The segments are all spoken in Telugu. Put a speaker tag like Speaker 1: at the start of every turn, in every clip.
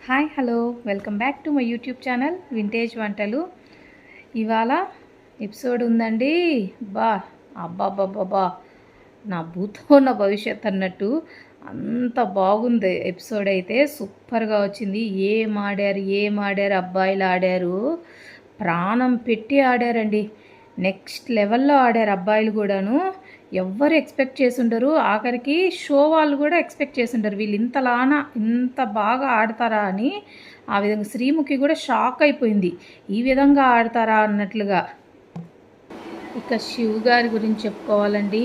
Speaker 1: Hi hello welcome back to my YouTube channel vintage వంటలు. ఇవాళ ఎపిసోడ్ ఉందండి. బా అబ్బాబ్బాబ్బా, నా భూతో నా భవిష్యత్ అన్నట్టు అంత బాగుంది ఎపిసోడ్. అయితే సూపర్గా వచ్చింది. ఏం ఆడారు అబ్బాయిలు ఆడారు, ప్రాణం పెట్టి ఆడారండి. నెక్స్ట్ లెవెల్లో ఆడారు అబ్బాయిలు కూడాను. ఎవ్వరు ఎక్స్పెక్ట్ చేసుండరు, ఆఖరికి షో వాళ్ళు కూడా ఎక్స్పెక్ట్ చేసుండరు వీళ్ళు ఇంత బాగా ఆడతారా అని. ఆ విధంగా శ్రీముఖి కూడా షాక్ అయిపోయింది, ఈ విధంగా ఆడతారా అన్నట్లుగా. ఇక శివ్ గారి గురించి చెప్పుకోవాలండి.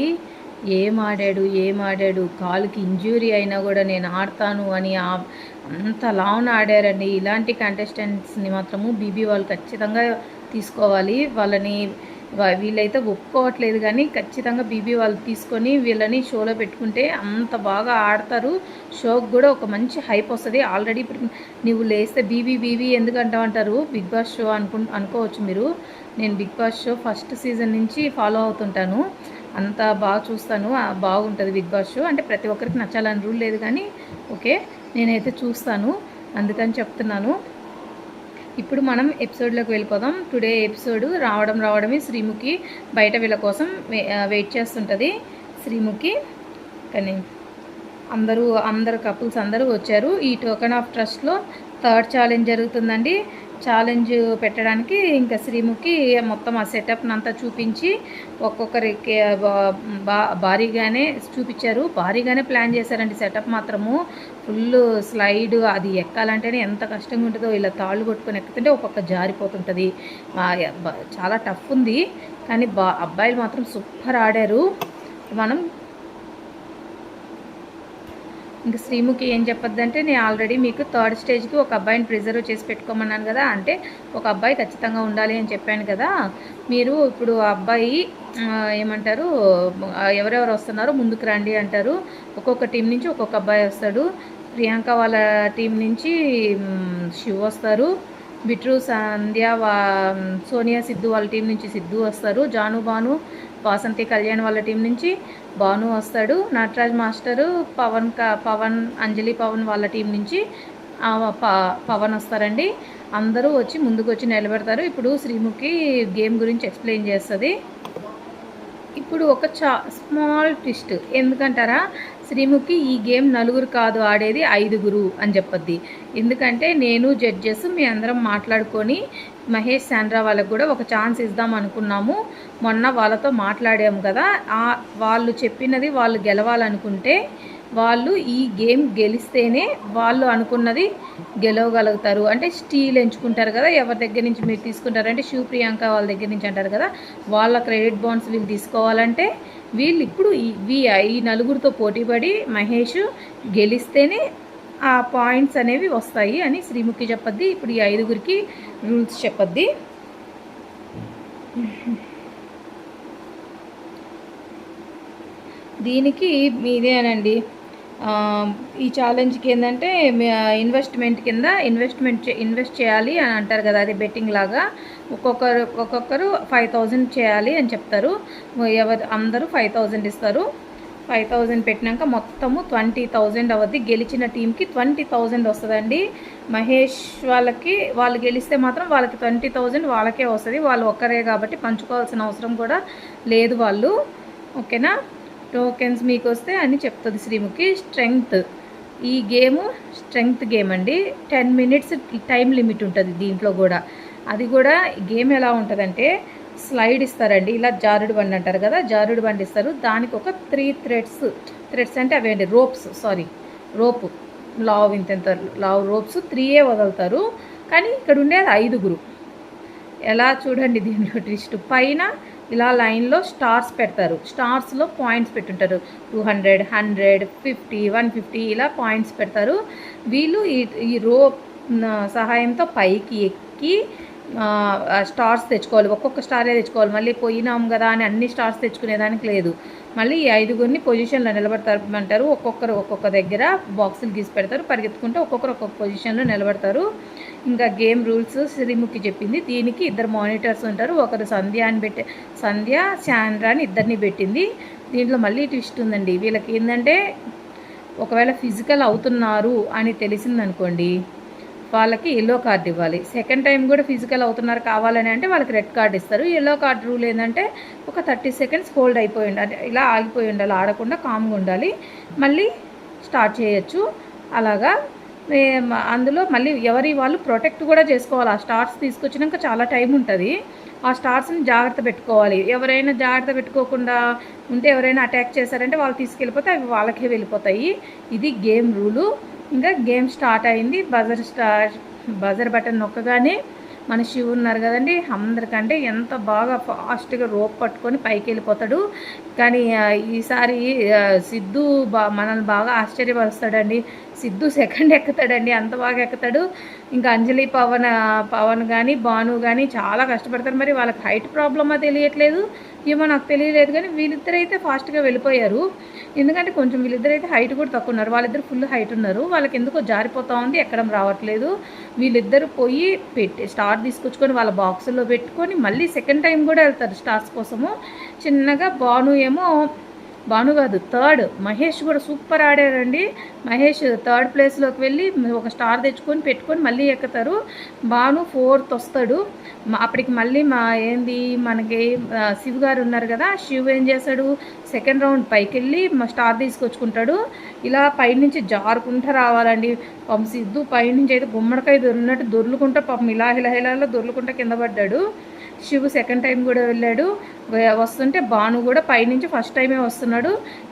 Speaker 1: ఏం ఆడాడు, కాలుకి ఇంజ్యూరీ అయినా కూడా నేను ఆడతాను అని అంత లావున ఆడారండి. ఇలాంటి కంటెస్టెంట్స్ని మాత్రము బీబీ వాళ్ళు ఖచ్చితంగా తీసుకోవాలి. వీళ్ళైతే ఒప్పుకోవట్లేదు, కానీ ఖచ్చితంగా బీబీ వాళ్ళు తీసుకొని వీళ్ళని షోలో పెట్టుకుంటే అంత బాగా ఆడతారు. షోకి కూడా ఒక మంచి హైప్ వస్తుంది. ఆల్రెడీ ఇప్పుడు నువ్వు లేస్తే బీబీ ఎందుకు అంటారు, బిగ్ బాస్ షో అనుకోవచ్చు మీరు. నేను Bigg Boss show first season నుంచి ఫాలో అవుతుంటాను, అంత బాగా చూస్తాను. బాగుంటుంది బిగ్ బాస్ షో. అంటే ప్రతి ఒక్కరికి నచ్చాలని రూల్ లేదు, కానీ ఓకే నేనైతే చూస్తాను, అందుకని చెప్తున్నాను. ఇప్పుడు మనం ఎపిసోడ్లోకి వెళ్ళిపోదాం. టుడే ఎపిసోడ్ రావడమే శ్రీముఖి బయట వీళ్ళ కోసం వెయిట్ చేస్తుంటుంది. శ్రీముఖి కానీ అందరు కపుల్స్ అందరూ వచ్చారు. ఈ టోకెన్ ఆఫ్ ట్రస్ట్లో థర్డ్ ఛాలెంజ్ జరుగుతుందండి. ఛాలెంజ్ పెట్టడానికి ఇంకా శ్రీముఖి మొత్తం ఆ సెటప్ని అంతా చూపించి ఒక్కొక్కరికి భారీగానే చూపించారు. భారీగానే ప్లాన్ చేశారండి. సెటప్ మాత్రము ఫుల్ స్లైడ్, అది ఎక్కాలంటేనే ఎంత కష్టంగా ఉంటుందో. ఇలా తాళ్ళు కొట్టుకొని ఎక్కుతుంటే ఒక్కొక్క జారిపోతుంటుంది. చాలా టఫ్ ఉంది, కానీ అబ్బాయిలు మాత్రం సూపర్ ఆడారు. మనం ఇంకా శ్రీముఖి ఏం చెప్పొద్దంటే, నేను ఆల్రెడీ మీకు థర్డ్ స్టేజ్కి ఒక అబ్బాయిని ప్రిజర్వ్ చేసి పెట్టుకోమన్నాను కదా, అంటే ఒక అబ్బాయి ఖచ్చితంగా ఉండాలి అని చెప్పాను కదా. మీరు ఇప్పుడు ఆ అబ్బాయి ఏమంటారు, ఎవరెవరు వస్తున్నారో ముందుకు రండి అంటారు. ఒక్కొక్క టీం నుంచి ఒక్కొక్క అబ్బాయి వస్తాడు. ప్రియాంక వాళ్ళ టీం నుంచి శివ్ వస్తారు. బిట్రు, సంధ్య, సోనియా, సిద్ధు వాళ్ళ టీం నుంచి సిద్ధు వస్తారు. భాను, వాసంతి, కళ్యాణ్ వాళ్ళ టీం నుంచి భాను వస్తాడు. నటరాజ్ మాస్టరు, పవన్, అంజలి పవన్ వాళ్ళ టీం నుంచి పవన్ వస్తారండి. అందరూ వచ్చి ముందుకు వచ్చి నిలబెడతారు. ఇప్పుడు శ్రీముఖి గేమ్ గురించి ఎక్స్ప్లెయిన్ చేస్తుంది. ఇప్పుడు ఒక స్మాల్ ట్విస్ట్ ఎందుకంటారా, శ్రీముఖి ఈ గేమ్ నలుగురు కాదు ఆడేది 5 అని చెప్పొద్ది. ఎందుకంటే నేను జడ్జెస్ మీ అందరం మాట్లాడుకొని మహేష్, శాండ్రా వాళ్ళకు కూడా ఒక ఛాన్స్ ఇద్దాం అనుకున్నాము. మొన్న వాళ్ళతో మాట్లాడాము కదా, వాళ్ళు చెప్పినది వాళ్ళు గెలవాలనుకుంటే వాళ్ళు ఈ గేమ్ గెలిస్తేనే వాళ్ళు అనుకున్నది గెలవగలుగుతారు. అంటే స్టీల్ ఎంచుకుంటారు కదా, ఎవరి దగ్గర నుంచి మీరు తీసుకుంటారంటే శివ, ప్రియాంక వాళ్ళ దగ్గర నుంచి అంటారు కదా, వాళ్ళ క్రెడిట్ బాండ్స్ వీళ్ళు తీసుకోవాలంటే వీళ్ళు ఇప్పుడు ఈ నలుగురితో పోటీపడి మహేష్ గెలిస్తేనే ఆ పాయింట్స్ అనేవి వస్తాయి అని శ్రీముఖి చెప్పద్ది. ఇప్పుడు ఈ 5 రూల్స్ చెప్పద్ది. దీనికి మీదేనండి. ఈ ఛాలెంజ్కి ఏంటంటే ఇన్వెస్ట్మెంట్ కింద ఇన్వెస్ట్ చేయాలి అని అంటారు కదా, అది బెట్టింగ్ లాగా. ఒక్కొక్కరు 5000 చేయాలి అని చెప్తారు. అందరూ 5000 ఇస్తారు. 5000 పెట్టినాక మొత్తము 20,000 అవుద్ది. గెలిచిన టీంకి 20,000 వస్తుందండి. మహేష్ వాళ్ళు గెలిస్తే మాత్రం వాళ్ళకి 20,000 వాళ్ళకే వస్తుంది. వాళ్ళు ఒక్కరే కాబట్టి పంచుకోవాల్సిన అవసరం కూడా లేదు వాళ్ళు. ఓకేనా, టోకెన్స్ మీకు వస్తే అని చెప్తుంది శ్రీముఖి. ఈ గేము స్ట్రెంగ్త్ గేమ్ అండి. 10 minutes టైం లిమిట్ ఉంటుంది దీంట్లో కూడా. అది కూడా గేమ్ ఎలా ఉంటుందంటే, స్లైడ్ ఇస్తారండి. ఇలా జారుడు బండి అంటారు కదా, జారుడు బండి ఇస్తారు. దానికి ఒక 3 థ్రెడ్స్ అంటే అవేంటి రోపు లావు రోప్స్ 3 వదులుతారు. కానీ ఇక్కడ ఉండేది 5. ఎలా చూడండి దీంట్లో ట్విస్ట్. పైన ఇలా లైన్లో స్టార్స్ పెడతారు. స్టార్స్లో పాయింట్స్ పెట్టుంటారు. 200, 100, 50, 150 ఇలా పాయింట్స్ పెడతారు. వీళ్ళు ఈ రోప్ సహాయంతో పైకి ఎక్కి స్టార్స్ తెచ్చుకోవాలి. ఒక్కొక్క స్టారే తెచ్చుకోవాలి. మళ్ళీ పోయినాం కదా అని అన్ని స్టార్స్ తెచ్చుకునేదానికి లేదు. మళ్ళీ ఈ 5 పొజిషన్లో నిలబడతారు. ఒక్కొక్క దగ్గర బాక్సులు గీసి పెడతారు. పరిగెత్తుకుంటే ఒక్కొక్క పొజిషన్లో నిలబడతారు. ఇంకా గేమ్ రూల్స్ శ్రీముఖి చెప్పింది. దీనికి 2 మానిటర్స్ ఉంటారు. ఒకరు సంధ్య, శాండ్రా అని 2 పెట్టింది. దీంట్లో మళ్ళీ ట్విస్ట్ ఉందండి. వీళ్ళకి ఏంటంటే, ఒకవేళ ఫిజికల్ అవుతున్నారు అని తెలిసిందనుకోండి, వాళ్ళకి ఎల్లో కార్డు ఇవ్వాలి. సెకండ్ టైం కూడా ఫిజికల్ అవుతున్నారు కావాలని అంటే వాళ్ళకి రెడ్ కార్డు ఇస్తారు. ఎల్లో కార్డు రూల్ ఏంటంటే ఒక 30 సెకండ్స్ హోల్డ్ అయిపోయి ఉండాలి, ఇలా ఆగిపోయి ఉండాలి, ఆడకుండా కామ్గా ఉండాలి, మళ్ళీ స్టార్ట్ చేయొచ్చు. అలాగా అందులో మళ్ళీ ఎవరి వాళ్ళు ప్రొటెక్ట్ కూడా చేసుకోవాలి. ఆ స్టార్స్ తీసుకొచ్చినాక చాలా టైం ఉంటుంది. ఆ స్టార్స్ని జాగ్రత్త పెట్టుకోవాలి. ఎవరైనా జాగ్రత్త పెట్టుకోకుండా ఉంటే ఎవరైనా అటాక్ చేశారంటే వాళ్ళు తీసుకెళ్ళిపోతే అవి వాళ్ళకే వెళ్ళిపోతాయి. ఇది గేమ్ రూలు. ఇంకా గేమ్ స్టార్ట్ అయింది. బజర్ బటన్ నొక్కగానే మన శివ ఉన్నారు కదండి, అందరికంటే ఎంత బాగా ఫాస్ట్గా రోప్ పట్టుకొని పైకి వెళ్ళిపోతాడు. కానీ ఈసారి సిద్ధు మనల్ని బాగా ఆశ్చర్యపరుస్తాడండి. సిద్ధు సెకండ్ ఎక్కుతాడండి, అంత బాగా ఎక్కుతాడు. ఇంకా అంజలి పవన్ కానీ భాను కానీ చాలా కష్టపడతారు. మరి వాళ్ళకి హైట్ ప్రాబ్లమా తెలియట్లేదు, ఏమో నాకు తెలియలేదు. కానీ వీళ్ళిద్దరైతే ఫాస్ట్గా వెళ్ళిపోయారు. ఎందుకంటే కొంచెం వీళ్ళిద్దరైతే హైట్ కూడా తక్కువ ఉన్నారు, వాళ్ళిద్దరు ఫుల్ హైట్ ఉన్నారు. వాళ్ళకి ఎందుకో జారిపోతూ ఉంది, ఎక్కడం రావట్లేదు. వీళ్ళిద్దరు పోయి స్టార్ తీసుకొచ్చుకొని వాళ్ళ బాక్సుల్లో పెట్టుకొని మళ్ళీ సెకండ్ టైం కూడా వెళ్తారు స్టార్స్ కోసము. చిన్నగా భాను కాదు, థర్డ్ మహేష్ కూడా సూపర్ ఆడారండి. మహేష్ థర్డ్ ప్లేస్లోకి వెళ్ళి ఒక స్టార్ తెచ్చుకొని పెట్టుకొని మళ్ళీ ఎక్కుతారు. భాను ఫోర్త్ వస్తాడు. అప్పటికి మళ్ళీ మనకి శివ్ గారు ఉన్నారు కదా, శివ్ ఏం చేస్తాడు, సెకండ్ రౌండ్ పైకి వెళ్ళి స్టార్ తీసుకొచ్చుకుంటాడు. ఇలా పైనుంచి జారుకుంటూ రావాలండి. పాపం సిద్ధు పైనుంచి అయితే గుమ్మడికాయ దొరికినట్టు దొర్లుకుంటా పాపం ఇలా దొర్లుకుంటా కింద పడ్డాడు. శివు సెకండ్ టైం కూడా వెళ్ళాడు. వస్తుంటే భాను కూడా పైనుంచి ఫస్ట్ టైమే వస్తున్నాడు.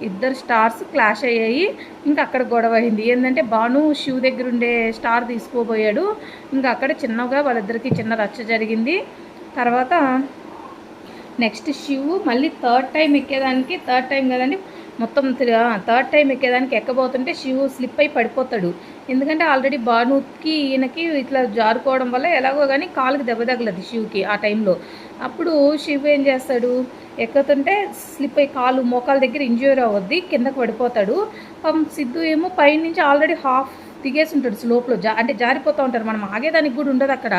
Speaker 1: ఇద్దరు స్టార్స్ క్లాష్ అయ్యాయి. ఇంకా అక్కడ గొడవ అయింది. ఏంటంటే భాను శివ్ దగ్గర ఉండే స్టార్ తీసుకోబోయాడు. ఇంకా అక్కడ చిన్నగా వాళ్ళిద్దరికి చిన్న రచ్చ జరిగింది. తర్వాత నెక్స్ట్ శివు మళ్ళీ థర్డ్ టైం కదండి, మొత్తం థర్డ్ టైం ఎక్కేదానికి ఎక్కబోతుంటే శివు స్లిప్ అయి పడిపోతాడు. ఎందుకంటే ఆల్రెడీ భానుకి ఈయనకి ఇట్లా జారుకోవడం వల్ల ఎలాగో కానీ కాలుకి దెబ్బ తగలదు శివుకి ఆ టైంలో. అప్పుడు శివు ఏం చేస్తాడు, ఎక్కుతుంటే స్లిప్ అయ్యి కాలు మోకాల దగ్గర ఇంజ్యూర్ అవ్వద్ది, కిందకు పడిపోతాడు. సిద్ధు ఏమో పైనుంచి ఆల్రెడీ హాఫ్ దిగేసి ఉంటాడు స్లోప్లో, అంటే జారిపోతూ ఉంటారు. మనం ఆగేదానికి కూడా ఉండదు అక్కడ.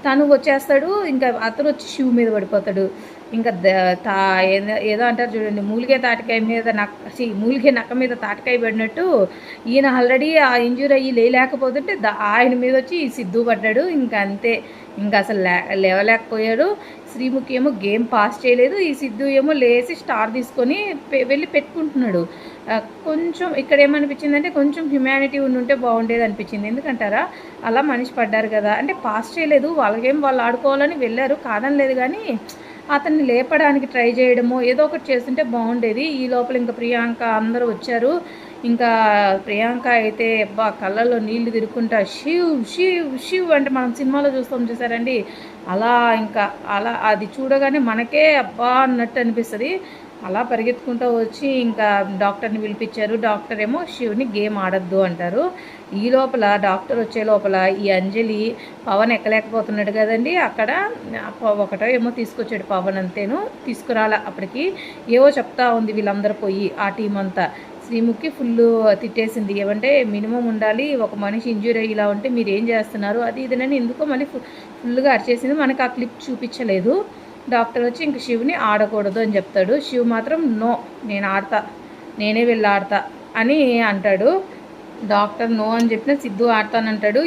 Speaker 1: తను వచ్చేస్తాడు, ఇంకా అతను వచ్చి శివు మీద పడిపోతాడు. ఇంకా ఏదో అంటారు చూడండి, మూలిగే నక్క మీద తాటికాయ పడినట్టు ఈయన ఆల్రెడీ ఆ ఇంజూరీ అయ్యి లేకపోతుంటే ఆయన మీద వచ్చి సిద్ధు పడ్డాడు. ఇంకా అంతే, ఇంకా అసలు లేవలేకపోయాడు. శ్రీముఖి ఏమో గేమ్ పాస్ చేయలేదు. ఈ సిద్ధు ఏమో లేచి స్టార్ తీసుకొని వెళ్ళి పెట్టుకుంటున్నాడు. కొంచెం ఇక్కడ ఏమనిపించిందంటే కొంచెం హ్యుమానిటీ ఉంటే బాగుండేది అనిపించింది. ఎందుకంటారా, అలా మనిషి పడ్డారు కదా అంటే పాస్ చేయలేదు, వాళ్ళకేం వాళ్ళు ఆడుకోవాలని వెళ్ళారు, కాదనలేదు. కానీ అతన్ని లేపడానికి ట్రై చేయడమో ఏదో ఒకటి చేస్తుంటే బాగుండేది. ఈ లోపల ఇంకా ప్రియాంక అందరూ వచ్చారు. ఇంకా ప్రియాంక అయితే అబ్బా కళ్ళల్లో నీళ్లు తిరుక్కుంటా షివ్ షివ్ షివ్ అంటే మనం సినిమాలో చూస్తాం చూసారండి, అలా అది చూడగానే మనకే అబ్బా అన్నట్టు అనిపిస్తుంది. అలా పరిగెత్తుకుంటూ వచ్చి ఇంకా డాక్టర్ని పిలిపించారు. డాక్టర్ ఏమో శివుని గేమ్ ఆడద్దు అంటారు. ఈ లోపల డాక్టర్ వచ్చే లోపల ఈ అంజలి పవన్ ఎక్కలేకపోతున్నాడు కదండి, అక్కడ ఒకటో ఏమో తీసుకొచ్చాడు పవన్, అంతేను తీసుకురాలా. అప్పటికి ఏవో చెప్తా ఉంది వీళ్ళందరూ పోయి, ఆ టీం అంతా. శ్రీముఖి ఫుల్ తిట్టేసింది, ఏమంటే మినిమం ఉండాలి, ఒక మనిషి ఇంజూరీ అయ్యేలా ఉంటే మీరు ఏం చేస్తున్నారు అది ఇదనని ఎందుకో మళ్ళీ ఫుల్గా అరిచేసింది. మనకు ఆ క్లిప్ చూపించలేదు. డాక్టర్ వచ్చి ఇంక శివుని ఆడకూడదు అని చెప్తాడు. శివ్ మాత్రం నో, నేనే వెళ్ళి ఆడతా అని అంటాడు. డాక్టర్ నో అని చెప్పిన సిద్ధు ఆడతానంటాడు.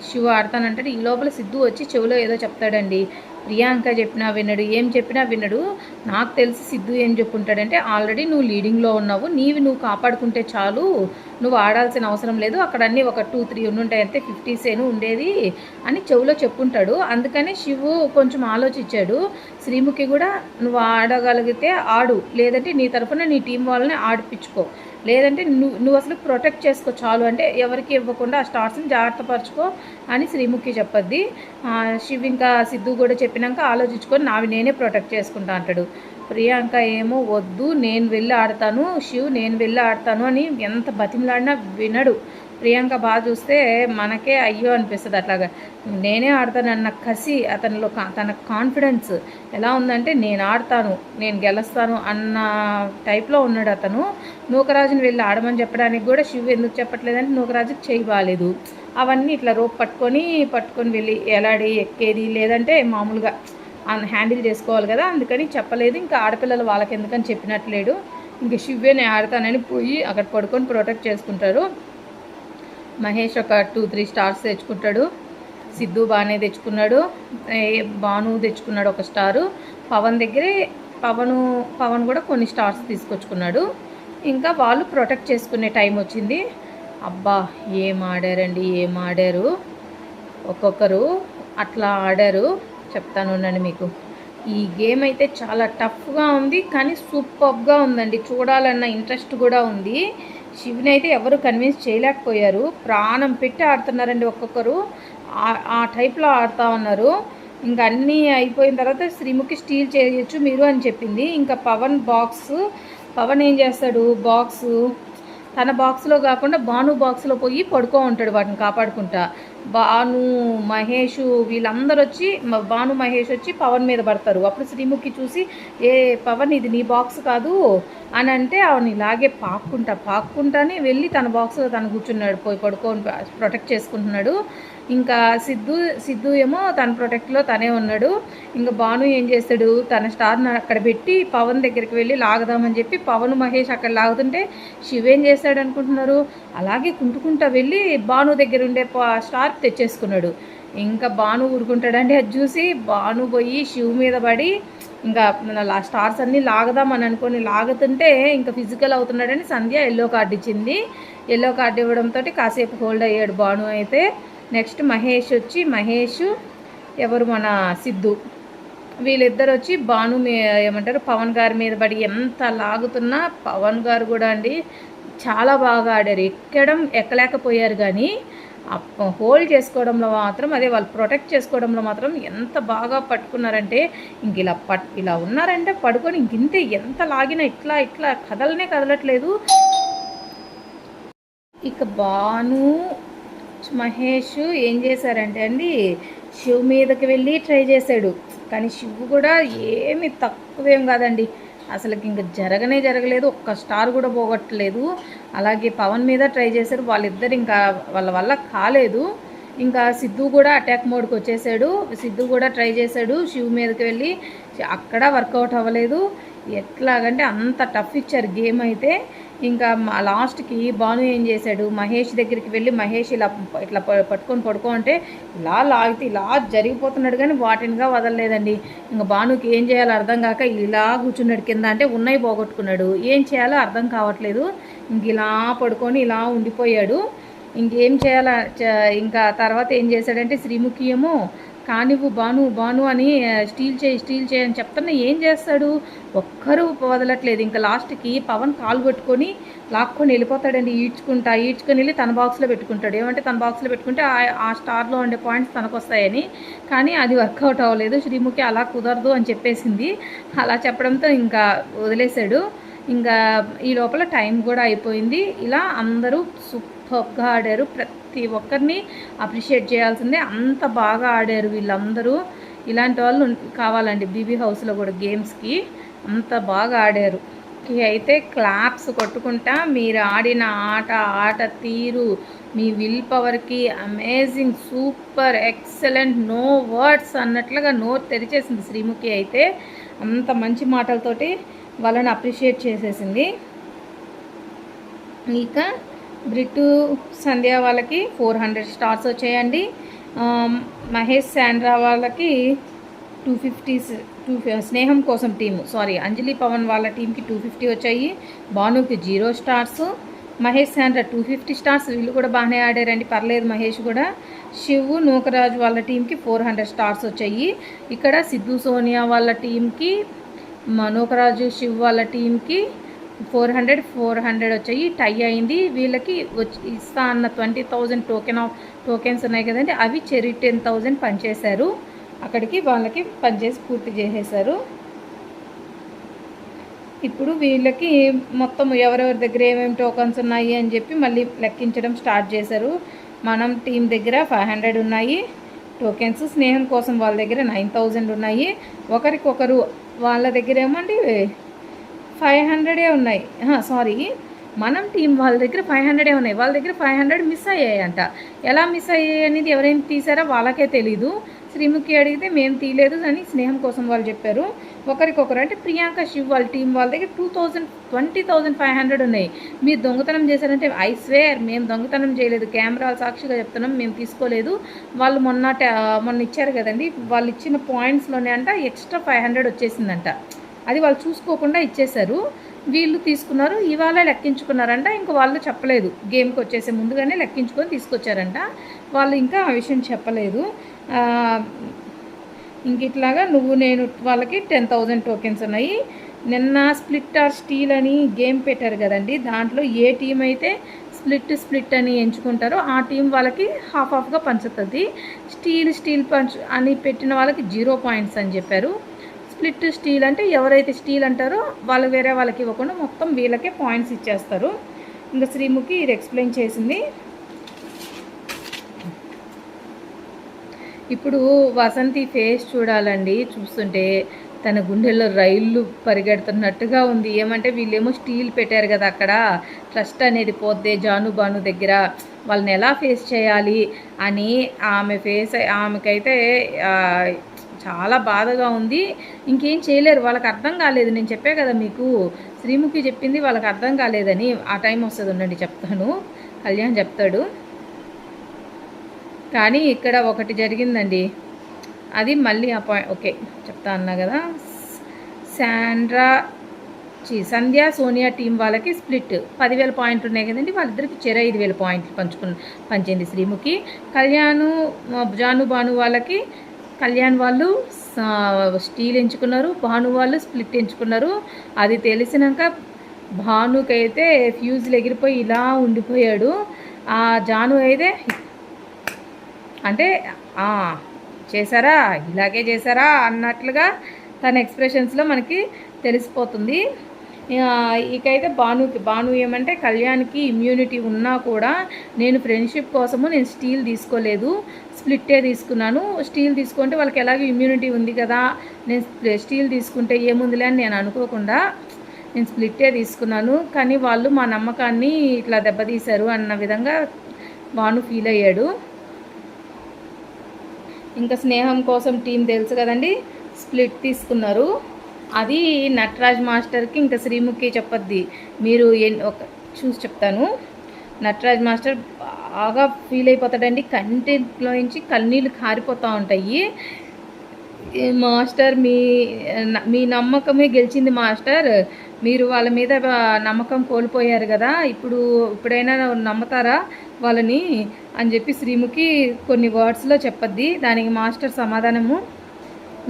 Speaker 1: శివ ఆడతానంటాడు. ఈ లోపల సిద్ధు వచ్చి చెవిలో ఏదో చెప్తాడండి. ప్రియాంక చెప్పినా వినడు, ఏం చెప్పినా వినడు. నాకు తెలిసి సిద్ధు ఏం చెప్పుంటాడంటే, ఆల్రెడీ నువ్వు లీడింగ్లో ఉన్నావు, నువ్వు కాపాడుకుంటే చాలు, నువ్వు ఆడాల్సిన అవసరం లేదు, అక్కడ అన్నీ ఒక 2-3 ఉండుంటాయి అంతే, 50 ఉండేది అని చెవిలో చెప్పుంటాడు. అందుకని శివు కొంచెం ఆలోచించాడు. శ్రీముఖి కూడా నువ్వు ఆడగలిగితే ఆడు, లేదంటే నీ తరఫున నీ టీం వాళ్ళని ఆడిపించుకో, లేదంటే నువ్వు అసలు ప్రొటెక్ట్ చేసుకో చాలు, అంటే ఎవరికి ఇవ్వకుండా ఆ స్టార్స్ని జాగ్రత్త పరచుకో అని శ్రీముఖి చెప్పద్ది. శివ్ ఇంకా సిద్ధు కూడా చెప్పినాక ఆలోచించుకొని నేనే ప్రొటెక్ట్ చేసుకుంటా అంటాడు. ప్రియాంక ఏమో వద్దు, నేను వెళ్ళి ఆడతాను, శివ్ నేను వెళ్ళి ఆడతాను అని ఎంత బతిమలాడినా వినడు. ప్రియాంక బాగా చూస్తే మనకే అయ్యో అనిపిస్తుంది. అట్లాగా నేనే ఆడతానన్న కసి అతనిలో, తన కాన్ఫిడెన్స్ ఎలా ఉందంటే నేను ఆడతాను, నేను గెలుస్తాను అన్న టైప్లో ఉన్నాడు అతను. నూకరాజుని వెళ్ళి ఆడమని చెప్పడానికి కూడా శివ్ ఎందుకు చెప్పట్లేదంటే నూకరాజుకి చేయి బాగాలేదు. అవన్నీ ఇట్లా రోప్ పట్టుకొని వెళ్ళి ఎలాడి ఎక్కేది, లేదంటే మామూలుగా హ్యాండిల్ చేసుకోవాలి కదా, అందుకని చెప్పలేదు. ఇంకా ఆడపిల్లలు వాళ్ళకి ఎందుకని చెప్పినట్లేడు. ఇంక శివ్వే నేను ఆడతానని పోయి అక్కడ పడుకొని ప్రొటెక్ట్ చేసుకుంటారు. మహేష్ ఒక 2-3 స్టార్స్ తెచ్చుకుంటాడు. సిద్ధు బాగానే తెచ్చుకున్నాడు. భాను తెచ్చుకున్నాడు ఒక స్టారు. పవన్ దగ్గరే పవన్ కూడా కొన్ని స్టార్స్ తీసుకొచ్చుకున్నాడు. ఇంకా వాళ్ళు ప్రొటెక్ట్ చేసుకునే టైం వచ్చింది. అబ్బా ఏం ఆడారండి, ఏం ఆడారు ఒక్కొక్కరు, అట్లా ఆడారు. చెప్తాను ఉండండి మీకు. ఈ గేమ్ అయితే చాలా టఫ్గా ఉంది, కానీ సూపర్గా ఉందండి. చూడాలన్న ఇంట్రెస్ట్ కూడా ఉంది. శివుని అయితే ఎవరు కన్విన్స్ చేయలేకపోయారు. ప్రాణం పెట్టి ఆడుతున్నారండి ఒక్కొక్కరు. ఆ టైప్లో ఆడుతూ ఉన్నారు. ఇంకా అన్నీ అయిపోయిన తర్వాత శ్రీముఖి స్టీల్ చేయొచ్చు మీరు అని చెప్పింది. ఇంకా పవన్ ఏం చేస్తాడు, తన బాక్స్లో కాకుండా భాను బాక్స్లో పోయి పడుకో ఉంటాడు వాటిని కాపాడుకుంటా. భాను మహేష్ వీళ్ళందరూ వచ్చి భాను మహేష్ వచ్చి పవన్ మీద పడతారు. అప్పుడు శ్రీముఖి చూసి ఏ పవన్ ఇది నీ బాక్స్ కాదు అని అంటే ఆవిడ ఇలాగే పాక్కుంటానే వెళ్ళి తన బాక్స్లో తను కూర్చున్నాడు, పోయి పడుకొని ప్రొటెక్ట్ చేసుకుంటున్నాడు. ఇంకా సిద్ధు ఏమో తన ప్రొటెక్ట్లో తనే ఉన్నాడు. ఇంకా భాను ఏం చేస్తాడు, తన స్టార్ని అక్కడ పెట్టి పవన్ దగ్గరికి వెళ్ళి లాగదామని చెప్పి పవన్ మహేష్ అక్కడ లాగుతుంటే శివ్ ఏం చేస్తాడు అనుకుంటున్నారు, అలాగే కుంటుకుంటా వెళ్ళి భాను దగ్గర ఉండే స్టార్ తెచ్చేసుకున్నాడు. ఇంకా భాను ఊరుకుంటాడండి. అది చూసి భాను పోయి శివ్ మీద పడి ఇంకా స్టార్స్ అన్నీ లాగదామని అనుకొని లాగుతుంటే ఇంకా ఫిజికల్ అవుతున్నాడని సంధ్య ఎల్లో కార్డు ఇచ్చింది. ఎల్లో కార్డు ఇవ్వడంతో కాసేపు హోల్డ్ అయ్యాడు భాను. అయితే నెక్స్ట్ మహేష్ ఎవరు మన సిద్ధు వీళ్ళిద్దరు వచ్చి భాను ఏమంటారు పవన్ గారి మీద పడి ఎంత లాగుతున్నా పవన్ గారు కూడా అండి చాలా బాగా ఆడారు. ఎక్కలేకపోయారు, కానీ హోల్డ్ చేసుకోవడంలో మాత్రం, అదే వాళ్ళు ప్రొటెక్ట్ చేసుకోవడంలో మాత్రం ఎంత బాగా పట్టుకున్నారంటే ఇంక ఇలా ఉన్నారంటే పడుకొని ఇంకింతే ఎంత లాగినా ఇట్లా కదలట్లేదు. ఇక భాను మహేష్ ఏం చేశారంటే అండి శివ్ మీదకి వెళ్ళి ట్రై చేశాడు. కానీ శివ్ కూడా ఏమి తక్కువేం కాదండి, అసలుకి ఇంకా జరగలేదు. ఒక్క స్టార్ కూడా పోగొట్టలేదు. అలాగే పవన్ మీద ట్రై చేశారు. వాళ్ళిద్దరు ఇంకా వాళ్ళ వల్ల కాలేదు. ఇంకా సిద్ధు కూడా అటాక్ మోడ్కి వచ్చేసాడు. సిద్ధు కూడా ట్రై చేశాడు శివ్ మీదకి వెళ్ళి, అక్కడ వర్కౌట్ అవ్వలేదు. ఎట్లాగంటే అంత టఫ్ ఇచ్చారు గేమ్ అయితే. ఇంకా లాస్ట్కి భాను ఏం చేశాడు, మహేష్ దగ్గరికి వెళ్ళి మహేష్ ఇట్లా పట్టుకొని పడుకో అంటే ఇలా లాగితే ఇలా జరిగిపోతున్నాడు, కానీ వాటినిగా వదలలేదండి. ఇంకా భానుకి ఏం చేయాలో అర్థం కాక ఇలా కూర్చున్నాడు కింద. అంటే ఉన్నాయి పోగొట్టుకున్నాడు, ఏం చేయాలో అర్థం కావట్లేదు. ఇంక ఇలా పడుకొని ఇలా ఉండిపోయాడు. ఇంకేం చేయాలా. ఇంకా తర్వాత ఏం చేశాడంటే శ్రీముఖి ఏమో కానివ్వు భాను అని స్టీల్ చేయి అని చెప్తున్నా ఏం చేస్తాడు, ఒక్కరు వదలట్లేదు. ఇంకా లాస్ట్కి పవన్ కాలు కొట్టుకొని లాక్కొని వెళ్ళిపోతాడండి. ఈడ్చుకొని వెళ్ళి తన బాక్స్లో పెట్టుకుంటాడు. ఏమంటే తన బాక్స్లో పెట్టుకుంటే ఆ స్టార్లో ఉండే పాయింట్స్ తనకు వస్తాయని. కానీ అది వర్కౌట్ అవ్వలేదు. శ్రీముఖి అలా కుదరదు అని చెప్పేసింది. అలా చెప్పడంతో ఇంకా వదిలేశాడు. ఇంకా ఈ లోపల టైం కూడా అయిపోయింది. ఇలా అందరూ సూపర్గా ఆడారు. ప్రతి ఒక్కరిని అప్రిషియేట్ చేయాల్సిందే, అంత బాగా ఆడారు వీళ్ళందరూ. ఇలాంటి వాళ్ళు కావాలండి బీబీ హౌస్లో కూడా గేమ్స్కి, అంత బాగా ఆడారు. అయితే క్లాప్స్ కొట్టుకుంటా మీరు ఆడిన ఆట తీరు, మీ విల్ పవర్కి amazing, super, excellent, no words అన్నట్లుగా నోరు తెరిచేసింది శ్రీముఖి. అయితే అంత మంచి మాటలతోటి వాళ్ళని అప్రిషియేట్ చేసేసింది. ఇక బ్రిట్టు సంధ్య వాళ్ళకి 400 స్టార్స్ వచ్చాయండి. మహేష్ శాండ్రా వాళ్ళకి 250 స్నేహం కోసం అంజలి పవన్ వాళ్ళ టీంకి 250 వచ్చాయి. భానుకి 0 స్టార్స్. Mahesh Sandra 250 stars. వీళ్ళు కూడా బాగానే ఆడారండి, పర్లేదు మహేష్ కూడా. శివ్ నూకరాజు వాళ్ళ టీంకి 400 స్టార్స్ వచ్చాయి. ఇక్కడ సిద్ధు సోనియా వాళ్ళ టీంకి, నూకరాజు శివ్ వాళ్ళ టీంకి 400 వచ్చాయి. టై అయింది. వీళ్ళకి ఇస్తా అన్న 20,000 టోకెన్స్ ఉన్నాయి కదండి, అవి చెరి 10,000 పనిచేశారు. అక్కడికి వాళ్ళకి పనిచేసి పూర్తి చేసేశారు. ఇప్పుడు వీళ్ళకి మొత్తం ఎవరెవరి దగ్గర ఏమేమి టోకన్స్ ఉన్నాయి అని చెప్పి మళ్ళీ లెక్కించడం స్టార్ట్ చేశారు. మనం టీం దగ్గర 500 ఉన్నాయి టోకెన్స్. స్నేహం కోసం వాళ్ళ దగ్గర 9,000 ఉన్నాయి. ఒకరికొకరు వాళ్ళ దగ్గర ఏమండి 500 ఉన్నాయి. మనం టీం వాళ్ళ దగ్గర 500 ఉన్నాయి. వాళ్ళ దగ్గర 500 మిస్ అయ్యాయంట. ఎలా మిస్ అయ్యాయి అనేది ఎవరైనా తీసారో వాళ్ళకే తెలీదు. శ్రీముఖి అడిగితే మేము తీయలేదు అని స్నేహం కోసం వాళ్ళు చెప్పారు. ఒకరికొకరు అంటే ప్రియాంక శివ్ వాళ్ళ టీం వాళ్ళ దగ్గర 20,500 ఉన్నాయి. మీరు దొంగతనం చేశారంటే ఐ స్వేర్ మేము దొంగతనం చేయలేదు, కెమెరాలు సాక్షిగా చెప్తున్నాం, మేము తీసుకోలేదు. వాళ్ళు మొన్న ఇచ్చారు కదండి, వాళ్ళు ఇచ్చిన పాయింట్స్లోనే అంట ఎక్స్ట్రా 500 వచ్చేసిందంట. అది వాళ్ళు చూసుకోకుండా ఇచ్చేశారు. వీళ్ళు తీసుకున్నారు, ఇవాళ లెక్కించుకున్నారంట. ఇంకా వాళ్ళు చెప్పలేదు, గేమ్కి వచ్చేసే ముందుగానే లెక్కించుకొని తీసుకొచ్చారంట. వాళ్ళు ఇంకా ఆ విషయం చెప్పలేదు. ఇంక ఇట్లాగా నువ్వు నేను వాళ్ళకి 10,000 టోకెన్స్ ఉన్నాయి. నిన్న స్ప్లిట్ ఆర్ స్టీల్ అని గేమ్ పెట్టారు కదండి, దాంట్లో ఏ టీం అయితే స్ప్లిట్ అని ఎంచుకుంటారో ఆ టీం వాళ్ళకి హాఫ్గా పంచుతుంది. స్టీల్ పంచ్ అని పెట్టిన వాళ్ళకి 0 పాయింట్స్ అని చెప్పారు. స్ప్లిట్ స్టీల్ అంటే ఎవరైతే స్టీల్ అంటారో వాళ్ళు వేరే వాళ్ళకి ఇవ్వకుండా మొత్తం వీళ్ళకే పాయింట్స్ ఇచ్చేస్తారు. ఇంకా శ్రీముఖి ఇది ఎక్స్ప్లెయిన్ చేసింది. ఇప్పుడు వసంతి ఫేస్ చూడాలండి, చూస్తుంటే తన గుండెల్లో రైళ్ళు పరిగెడుతున్నట్టుగా ఉంది. ఏమంటే వీళ్ళేమో స్టీల్ పెట్టారు కదా అక్కడ, ట్రస్ట్ అనేది పోద్దే జాను దగ్గర, వాళ్ళని ఎలా ఫేస్ చేయాలి అని ఆమెకైతే చాలా బాధగా ఉంది. ఇంకేం చేయలేరు, వాళ్ళకి అర్థం కాలేదు. నేను చెప్పే కదా మీకు, శ్రీముఖి చెప్పింది వాళ్ళకి అర్థం కాలేదని. ఆ టైం వస్తుంది, ఉండండి చెప్తాను, కళ్యాణ్ చెప్తాడు. కానీ ఇక్కడ ఒకటి జరిగిందండి, అది మళ్ళీ ఓకే చెప్తా అన్నా కదా. సంధ్య సోనియా టీం వాళ్ళకి స్ప్లిట్ 10,000 పాయింట్లు ఉన్నాయి కదండి, వాళ్ళిద్దరికి 5,000 పాయింట్లు పంచింది శ్రీముఖి. జాను భాను వాళ్ళకి కళ్యాణ్ వాళ్ళు స్టీల్ ఎంచుకున్నారు, భాను వాళ్ళు స్ప్లిట్ ఎంచుకున్నారు. అది తెలిసినాక భానుకైతే ఫ్యూజులు ఎగిరిపోయి ఇలా ఉండిపోయాడు. ఆ జాను అయితే అంటే చేశారా, ఇలాగే చేశారా అన్నట్లుగా తన ఎక్స్ప్రెషన్స్లో మనకి తెలిసిపోతుంది. ఇకైతే భాను ఏమంటే కళ్యాణ్కి ఇమ్యూనిటీ ఉన్నా కూడా నేను ఫ్రెండ్షిప్ కోసము నేను స్టీల్ తీసుకోలేదు, స్ప్లిట్టే తీసుకున్నాను. స్టీల్ తీసుకుంటే వాళ్ళకి ఎలాగో ఇమ్యూనిటీ ఉంది కదా, నేను స్టీల్ తీసుకుంటే ఏముందిలే అని నేను అనుకోకుండా నేను స్ప్లిట్టే తీసుకున్నాను. కానీ వాళ్ళు మా నమ్మకాన్ని ఇట్లా దెబ్బతీశారు అన్న విధంగా భాను ఫీల్ అయ్యాడు. ఇంకా స్నేహం కోసం టీం తెలుసు కదండి, స్ప్లిట్ తీసుకున్నారు. అది నటరాజ్ మాస్టర్కి ఇంకా శ్రీముఖి చెప్పద్ది, మీరు చూసి చెప్తాను. నటరాజ్ మాస్టర్ బాగా ఫీల్ అయిపోతాడండి, కంటిలో నుంచి కన్నీళ్ళు కారిపోతూ ఉంటాయి. మాస్టర్ మీ నమ్మకమే గెలిచింది మాస్టర్, మీరు వాళ్ళ మీద నమ్మకం కోల్పోయారు కదా, ఇప్పుడైనా నమ్ముతారా వాళ్ళని అని చెప్పి శ్రీముఖి కొన్ని వర్డ్స్లో చెప్పద్ది. దానికి మాస్టర్ సమాధానము,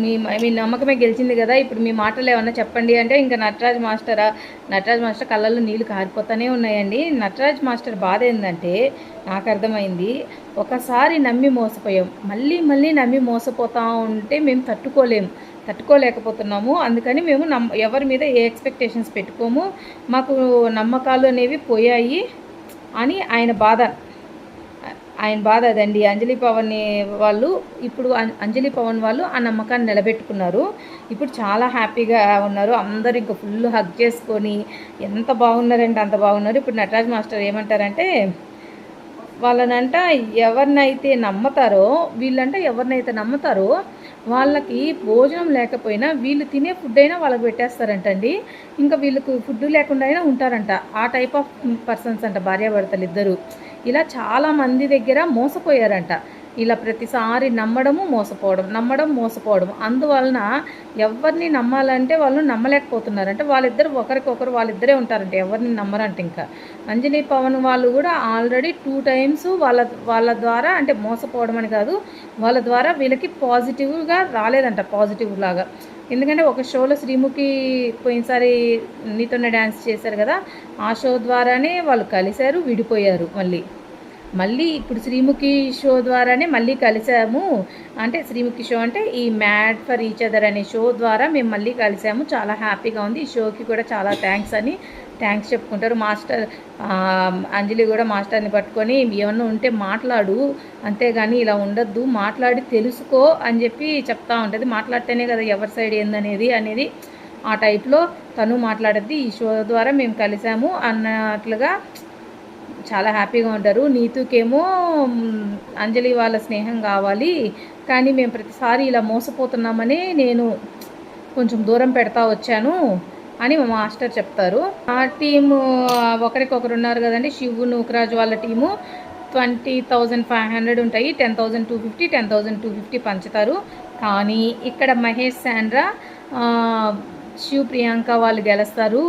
Speaker 1: మీ నమ్మకమే గెలిచింది కదా, ఇప్పుడు మీ మాటలు ఏమన్నా చెప్పండి అంటే ఇంకా నటరాజ్ మాస్టర్ కళ్ళల్లో నీళ్ళు కారిపోతూనే ఉన్నాయండి. నటరాజ్ మాస్టర్ బాధ ఏంటంటే నాకు అర్థమైంది, ఒకసారి నమ్మి మోసపోయాం, మళ్ళీ నమ్మి మోసపోతూ ఉంటే మేము తట్టుకోలేకపోతున్నాము. అందుకని మేము ఎవరి మీద ఏ ఎక్స్పెక్టేషన్స్ పెట్టుకోము, మాకు నమ్మకాలు అనేవి పోయాయి అని ఆయన బాధ అదండి. అంజలి పవన్ వాళ్ళు ఆ నమ్మకాన్ని నిలబెట్టుకున్నారు. ఇప్పుడు చాలా హ్యాపీగా ఉన్నారు అందరూ, ఇంకా ఫుల్ హగ్ చేసుకొని ఎంత బాగున్నారంటే అంత బాగున్నారు. ఇప్పుడు నటరాజ్ మాస్టర్ ఏమంటారంటే, వీళ్ళంట ఎవరినైతే నమ్ముతారో వాళ్ళకి భోజనం లేకపోయినా వీళ్ళు తినే ఫుడ్ అయినా వాళ్ళకి పెట్టేస్తారంటండి. ఇంకా వీళ్ళకు ఫుడ్ లేకుండా అయినా ఉంటారంట. ఆ టైప్ ఆఫ్ పర్సన్స్ అంట భార్యాభర్తలు ఇద్దరు. ఇలా చాలామంది దగ్గర మోసపోయారంట. ఇలా ప్రతిసారి నమ్మడం మోసపోవడం అందువలన ఎవరిని నమ్మాలంటే వాళ్ళు నమ్మలేకపోతున్నారంటే, వాళ్ళిద్దరే ఉంటారంటే, ఎవరిని నమ్మరంట. ఇంకా అంజలి పవన్ వాళ్ళు కూడా ఆల్రెడీ 2 times వాళ్ళ ద్వారా, అంటే మోసపోవడం అని కాదు, వాళ్ళ ద్వారా వీళ్ళకి పాజిటివ్గా రాలేదంట, పాజిటివ్ లాగా. ఎందుకంటే ఒక షోలో శ్రీముఖి పోయినసారి నీతోనే డ్యాన్స్ చేశారు కదా, ఆ షో ద్వారానే వాళ్ళు కలిశారు, విడిపోయారు. మళ్ళీ ఇప్పుడు శ్రీముఖి షో ద్వారానే మళ్ళీ కలిసాము. అంటే శ్రీముఖి షో అంటే ఈ మ్యాడ్ ఫర్ ఈచ్ అదర్ అనే షో ద్వారా మేము మళ్ళీ కలిసాము, చాలా హ్యాపీగా ఉంది. ఈ షోకి కూడా చాలా థ్యాంక్స్ చెప్పుకుంటారు. మాస్టర్ అంజలి కూడా మాస్టర్ని పట్టుకొని ఏమన్నా ఉంటే మాట్లాడు, అంతేగాని ఇలా ఉండద్దు, మాట్లాడి తెలుసుకో అని చెప్పి చెప్తా ఉంటుంది. మాట్లాడితేనే కదా ఎవరి సైడ్ ఏందనేది ఆ టైప్లో తను మాట్లాడద్ది. ఈ షో ద్వారా మేము కలిసాము అన్నట్లుగా చాలా హ్యాపీగా ఉంటారు. నీతుకేమో అంజలి వాళ్ళ స్నేహం కావాలి, కానీ మేము ప్రతిసారి ఇలా మోసపోతున్నామని నేను కొంచెం దూరం పెడతా వచ్చాను అని మా మాస్టర్ చెప్తారు. ఆ టీము ఒకరికొకరు ఉన్నారు కదండి, శివు నూకరాజు వాళ్ళ టీము 20,500 ఉంటాయి. 10,250 10,250 పంచుతారు. కానీ ఇక్కడ మహేష్ శాండ్రా శివ్ ప్రియాంక వాళ్ళు గెలుస్తారు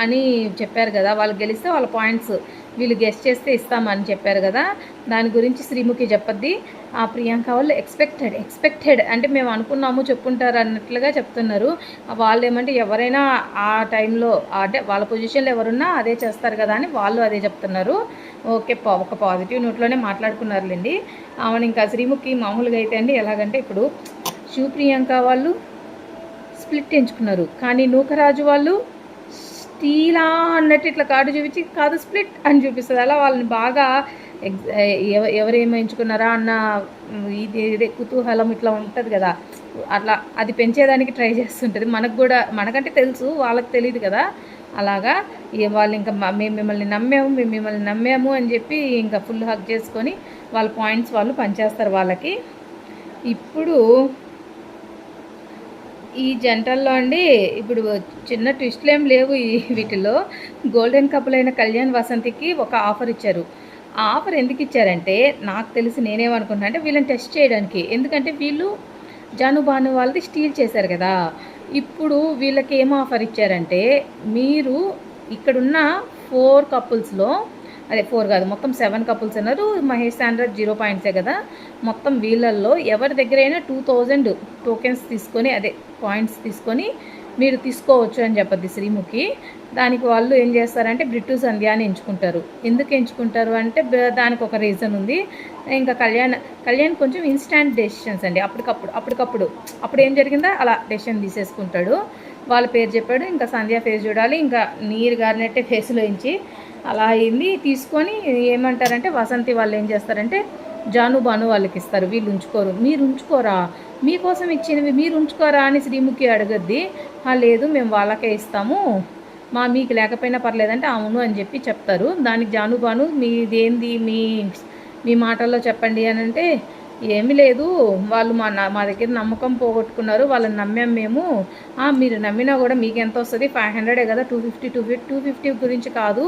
Speaker 1: అని చెప్పారు కదా. వాళ్ళు గెలిస్తే వాళ్ళ పాయింట్స్ వీళ్ళు గెస్ట్ చేస్తే ఇస్తామని చెప్పారు కదా. దాని గురించి శ్రీముఖి చెప్పద్ది. ఆ ప్రియాంక వాళ్ళు ఎక్స్పెక్టెడ్ అంటే మేము అనుకున్నాము చెప్పుంటారు అన్నట్లుగా చెప్తున్నారు. వాళ్ళు ఏమంటే ఎవరైనా ఆ టైంలో అంటే వాళ్ళ పొజిషన్లో ఎవరున్నా అదే చేస్తారు కదా అని వాళ్ళు అదే చెప్తున్నారు. ఓకే, ఒక పాజిటివ్ నోట్లోనే మాట్లాడుకున్నారులేండి. ఆమెను ఇంకా శ్రీముఖి మామూలుగా అయితే అండి ఎలాగంటే ఇప్పుడు శివ్ ప్రియాంక వాళ్ళు స్ప్లిట్ ఎంచుకున్నారు, కానీ నూకరాజు వాళ్ళు స్టీలా అన్నట్టు ఇట్లా కార్డు చూపించి కాదు స్ప్లిట్ అని చూపిస్తుంది. అలా వాళ్ళని బాగా ఎవరేమో ఎంచుకున్నారా అన్న ఇది కుతూహలం ఇట్లా ఉంటుంది కదా, అట్లా అది పెంచేదానికి ట్రై చేస్తుంటుంది. మనకు కూడా మనకంటే తెలుసు, వాళ్ళకి తెలియదు కదా. అలాగా వాళ్ళు ఇంకా మేము మిమ్మల్ని నమ్మాము అని చెప్పి ఇంకా ఫుల్ హక్ చేసుకొని వాళ్ళ పాయింట్స్ వాళ్ళు పనిచేస్తారు వాళ్ళకి. ఇప్పుడు ఈ జంటల్లో అండి ఇప్పుడు చిన్న ట్విస్ట్లు ఏం లేవు వీటిలో. గోల్డెన్ కపుల్ అయిన కళ్యాణ్ వసంతికి ఒక ఆఫర్ ఇచ్చారు. ఆ ఆఫర్ ఎందుకు ఇచ్చారంటే నాకు తెలిసి నేనేమనుకుంటున్నా అంటే వీళ్ళని టెస్ట్ చేయడానికి. ఎందుకంటే వీళ్ళు జాను బాను వాళ్ళది స్టీల్ చేశారు కదా. ఇప్పుడు వీళ్ళకి ఏం ఆఫర్ ఇచ్చారంటే మీరు ఇక్కడున్న 4 కపుల్స్లో, అదే 4 కాదు మొత్తం 7 కపుల్స్ అన్నారు. మహేష్ శాండ్రా 0 పాయింట్సే కదా. మొత్తం వీళ్ళల్లో ఎవరి దగ్గరైనా 2000 టోకెన్స్ తీసుకొని అదే పాయింట్స్ తీసుకొని మీరు తీసుకోవచ్చు అని చెప్పద్ది శ్రీముఖి. దానికి వాళ్ళు ఏం చేస్తారంటే బ్రిట్టు సంధ్య అని ఎంచుకుంటారు. ఎందుకు ఎంచుకుంటారు అంటే దానికి ఒక రీజన్ ఉంది. ఇంకా కళ్యాణ్ కొంచెం ఇన్స్టాంట్ డెసిషన్స్ అండి. అప్పుడు ఏం జరిగిందో అలా డెసిషన్ తీసేసుకుంటాడు. వాళ్ళ పేరు చెప్పాడు, ఇంకా సంధ్య ఫేస్ చూడాలి, ఇంకా నీరు గారినట్టే ఫేస్లో ఎంచి అలా అయింది. తీసుకొని ఏమంటారంటే వసంతి వాళ్ళు ఏం చేస్తారంటే జాను బాను వాళ్ళకి ఇస్తారు, వీళ్ళు ఉంచుకోరు. మీరు ఉంచుకోరా, మీకోసం ఇచ్చినవి మీరు ఉంచుకోరా అని శ్రీముఖి అడగద్ది. లేదు మేము వాళ్ళకే ఇస్తాము, మీకు లేకపోయినా పర్లేదంటే అవును అని చెప్పి చెప్తారు. దానికి జాను బాను మీదేంది మీ మాటల్లో చెప్పండి అని అంటే ఏమీ లేదు, వాళ్ళు మా దగ్గర నమ్మకం పోగొట్టుకున్నారు, వాళ్ళని నమ్మాం మేము. మీరు నమ్మినా కూడా మీకు ఎంత వస్తుంది, 500 కదా, 250 గురించి కాదు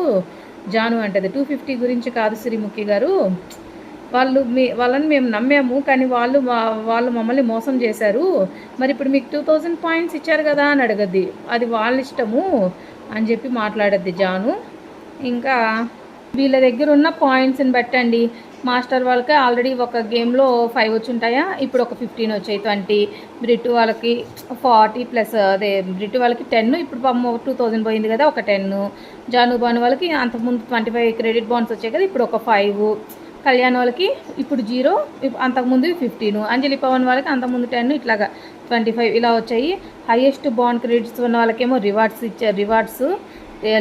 Speaker 1: జాను అంటది, 250 గురించి కాదు శ్రీముఖి గారు, వాళ్ళని మేము నమ్మాము, కానీ వాళ్ళు మమ్మల్ని మోసం చేశారు. మరి ఇప్పుడు మీకు 2000 పాయింట్స్ ఇచ్చారు కదా అని అడగద్ది. అది వాళ్ళ ఇష్టము అని చెప్పి మాట్లాడద్ది జాను. ఇంకా వీళ్ళ దగ్గర ఉన్న పాయింట్స్ని బట్టండి, మాస్టర్ వాళ్ళకి ఆల్రెడీ ఒక గేమ్లో 5 వచ్చి ఉంటాయా, ఇప్పుడు ఒక 15 వచ్చాయి. 20 బ్రిట్ వాళ్ళకి 40 ప్లస్ అదే బ్రిట్ వాళ్ళకి 10, ఇప్పుడు 2000 పోయింది కదా ఒక 10. జాను బాను వాళ్ళకి అంతకుముందు 25 క్రెడిట్ బాండ్స్ వచ్చాయి కదా, ఇప్పుడు ఒక 5. కళ్యాణ్ వాళ్ళకి ఇప్పుడు 0, అంతకుముందు 15. అంజలి పవన్ వాళ్ళకి అంతకుముందు 10, ఇట్లాగా 25 ఇలా వచ్చాయి. హైయెస్ట్ బాండ్ క్రెడిట్స్ ఉన్న వాళ్ళకేమో రివార్డ్స్ ఇచ్చారు. రివార్డ్స్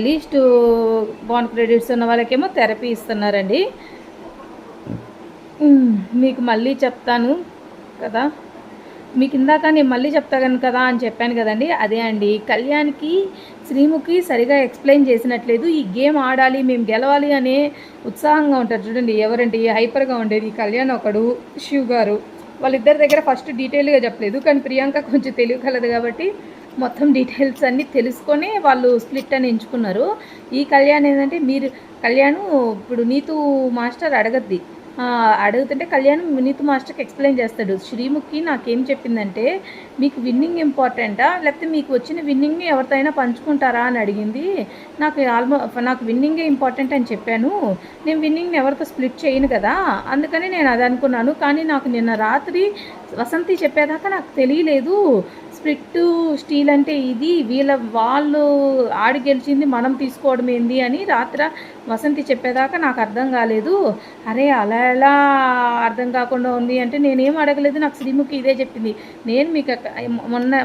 Speaker 1: లీస్ట్ బాండ్ క్రెడిట్స్ ఉన్న వాళ్ళకేమో థెరపీ ఇస్తున్నారండి. మీకు మళ్ళీ చెప్తాను కదా, మీకు ఇందాక నేను మళ్ళీ చెప్తాను కదా అని చెప్పాను కదండి, అదే అండి. కళ్యాణ్కి శ్రీముఖి సరిగా ఎక్స్ప్లెయిన్ చేసినట్లేదు. ఈ గేమ్ ఆడాలి, మేము గెలవాలి అనే ఉత్సాహంగా ఉంటారు చూడండి, ఎవరండి హైపర్గా ఉండేది కళ్యాణ్ ఒకడు, శివ్ గారు. వాళ్ళిద్దరి దగ్గర ఫస్ట్ డీటెయిల్గా చెప్పలేదు, కానీ ప్రియాంక కొంచెం తెలియగలదు కాబట్టి మొత్తం డీటెయిల్స్ అన్నీ తెలుసుకొని వాళ్ళు స్ప్లిట్ అని ఎంచుకున్నారు. ఈ కళ్యాణ్ ఏంటంటే కళ్యాణ్ ఇప్పుడు నీతు మాస్టర్ అడగద్ది, అడుగుతుంటే కళ్యాణ్ నీతు మాస్టర్కి ఎక్స్ప్లెయిన్ చేస్తాడు. శ్రీముఖి నాకేం చెప్పిందంటే మీకు విన్నింగ్ ఇంపార్టెంటా లేకపోతే మీకు వచ్చిన విన్నింగ్ని ఎవరితోనైనా పంచుకుంటారా అని అడిగింది. నాకు విన్నింగే ఇంపార్టెంట్ అని చెప్పాను. నేను విన్నింగ్ని ఎవరితో స్ప్లిట్ చేయను కదా, అందుకని నేను అది అనుకున్నాను. కానీ నాకు నిన్న రాత్రి వసంతి చెప్పేదాకా నాకు తెలియలేదు స్ప్లిట్ స్టీల్ అంటే ఇది, వాళ్ళు ఆడి గెలిచింది మనం తీసుకోవడం ఏంది అని రాత్రి వసంతి చెప్పేదాకా నాకు అర్థం కాలేదు. అరే అలా ఎలా అర్థం కాకుండా ఉంది అంటే నేనేం అడగలేదు, నాకు శ్రీముఖి ఇదే చెప్పింది. నేను మీకు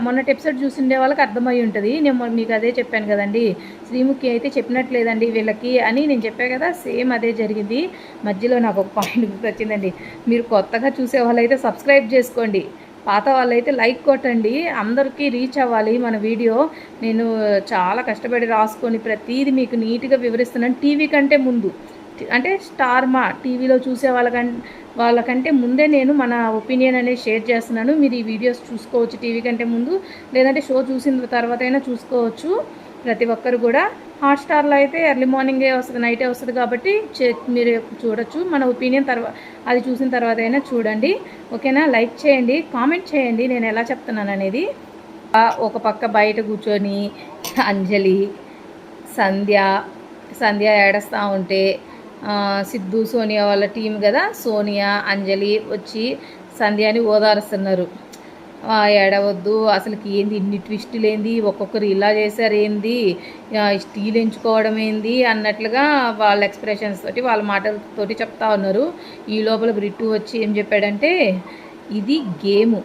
Speaker 1: మొన్నటి ఎపిసోడ్ చూసిండే వాళ్ళకి అర్థమై ఉంటుంది, నేను మీకు అదే చెప్పాను కదండి, శ్రీముఖి అయితే చెప్పినట్లేదండి వీళ్ళకి అని నేను చెప్పాను కదా, సేమ్ అదే జరిగింది. మధ్యలో నాకు ఒక పాయింట్ గుర్తొచ్చిందండి, మీరు కొత్తగా చూసే వాళ్ళైతే సబ్స్క్రైబ్ చేసుకోండి, పాత వాళ్ళైతే లైక్ కొట్టండి, అందరికీ రీచ్ అవ్వాలి మన వీడియో. నేను చాలా కష్టపడి రాసుకొని ప్రతిదీ మీకు నీట్గా వివరిస్తున్నాను. టీవీ కంటే ముందు అంటే స్టార్ మా టీవీలో చూసే వాళ్ళకంటే ముందే నేను మన ఒపీనియన్ అనేది షేర్ చేస్తున్నాను. మీరు ఈ వీడియోస్ చూసుకోవచ్చు టీవీ కంటే ముందు, లేదంటే షో చూసిన తర్వాత అయినా చూసుకోవచ్చు ప్రతి ఒక్కరు కూడా. హాట్‌స్టార్‌లో అయితే ఎర్లీ మార్నింగే వస్తుంది, నైటే వస్తుంది కాబట్టి మీరు చూడొచ్చు. మన ఒపీనియన్ అది చూసిన తర్వాత అయినా చూడండి. ఓకేనా? లైక్ చేయండి, కామెంట్ చేయండి నేను ఎలా చెప్తున్నాననేది. ఒక పక్క బయట కూర్చొని అంజలి, సంధ్య ఏడుస్తూ ఉంటే సిద్ధు, సోనియా వాళ్ళ టీం కదా, సోనియా, అంజలి వచ్చి సంధ్యాని ఓదారుస్తున్నారు. ఏడవద్దు, అసలుకి ఏంది ఇన్ని ట్విస్టులు, ఏంది ఒక్కొక్కరు ఇలా చేశారు, ఏంది స్టీల్ ఎంచుకోవడం ఏంది అన్నట్లుగా వాళ్ళ ఎక్స్ప్రెషన్స్ తోటి వాళ్ళ మాటలతోటి చెప్తా ఉన్నారు. ఈ లోపల బ్రిట్టు వచ్చి ఏం చెప్పాడంటే, ఇది గేము,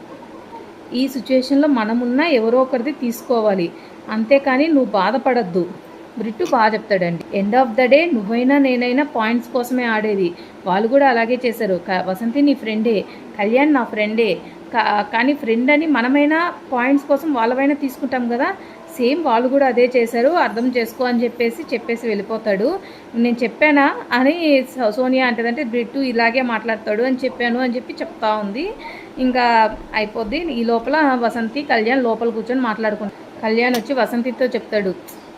Speaker 1: ఈ సిచ్యువేషన్లో మనమున్నా ఎవరో ఒకరిది తీసుకోవాలి, అంతేకాని నువ్వు బాధపడద్దు. బ్రిట్టు బాగా చెప్తాడండి. ఎండ్ ఆఫ్ ద డే నువ్వైనా నేనైనా పాయింట్స్ కోసమే ఆడేది, వాళ్ళు కూడా అలాగే చేశారు. వసంతి నీ ఫ్రెండే, కళ్యాణ్ నా ఫ్రెండే, కానీ ఫ్రెండ్ అని మనమైనా పాయింట్స్ కోసం వాళ్ళవైనా తీసుకుంటాం కదా, సేమ్ వాళ్ళు కూడా అదే చేశారు, అర్థం చేసుకో అని చెప్పేసి వెళ్ళిపోతాడు. నేను చెప్పానా అని సోనియా అంటదంటే, బ్రిట్టు ఇలాగే మాట్లాడతాడు అని చెప్పాను అని చెప్పి చెప్తా ఉంది. ఇంకా అయిపోద్ది. ఈ లోపల వసంతి, కళ్యాణ్ లోపల కూర్చొని మాట్లాడుకుంటాడు. కళ్యాణ్ వచ్చి వసంతితో చెప్తాడు,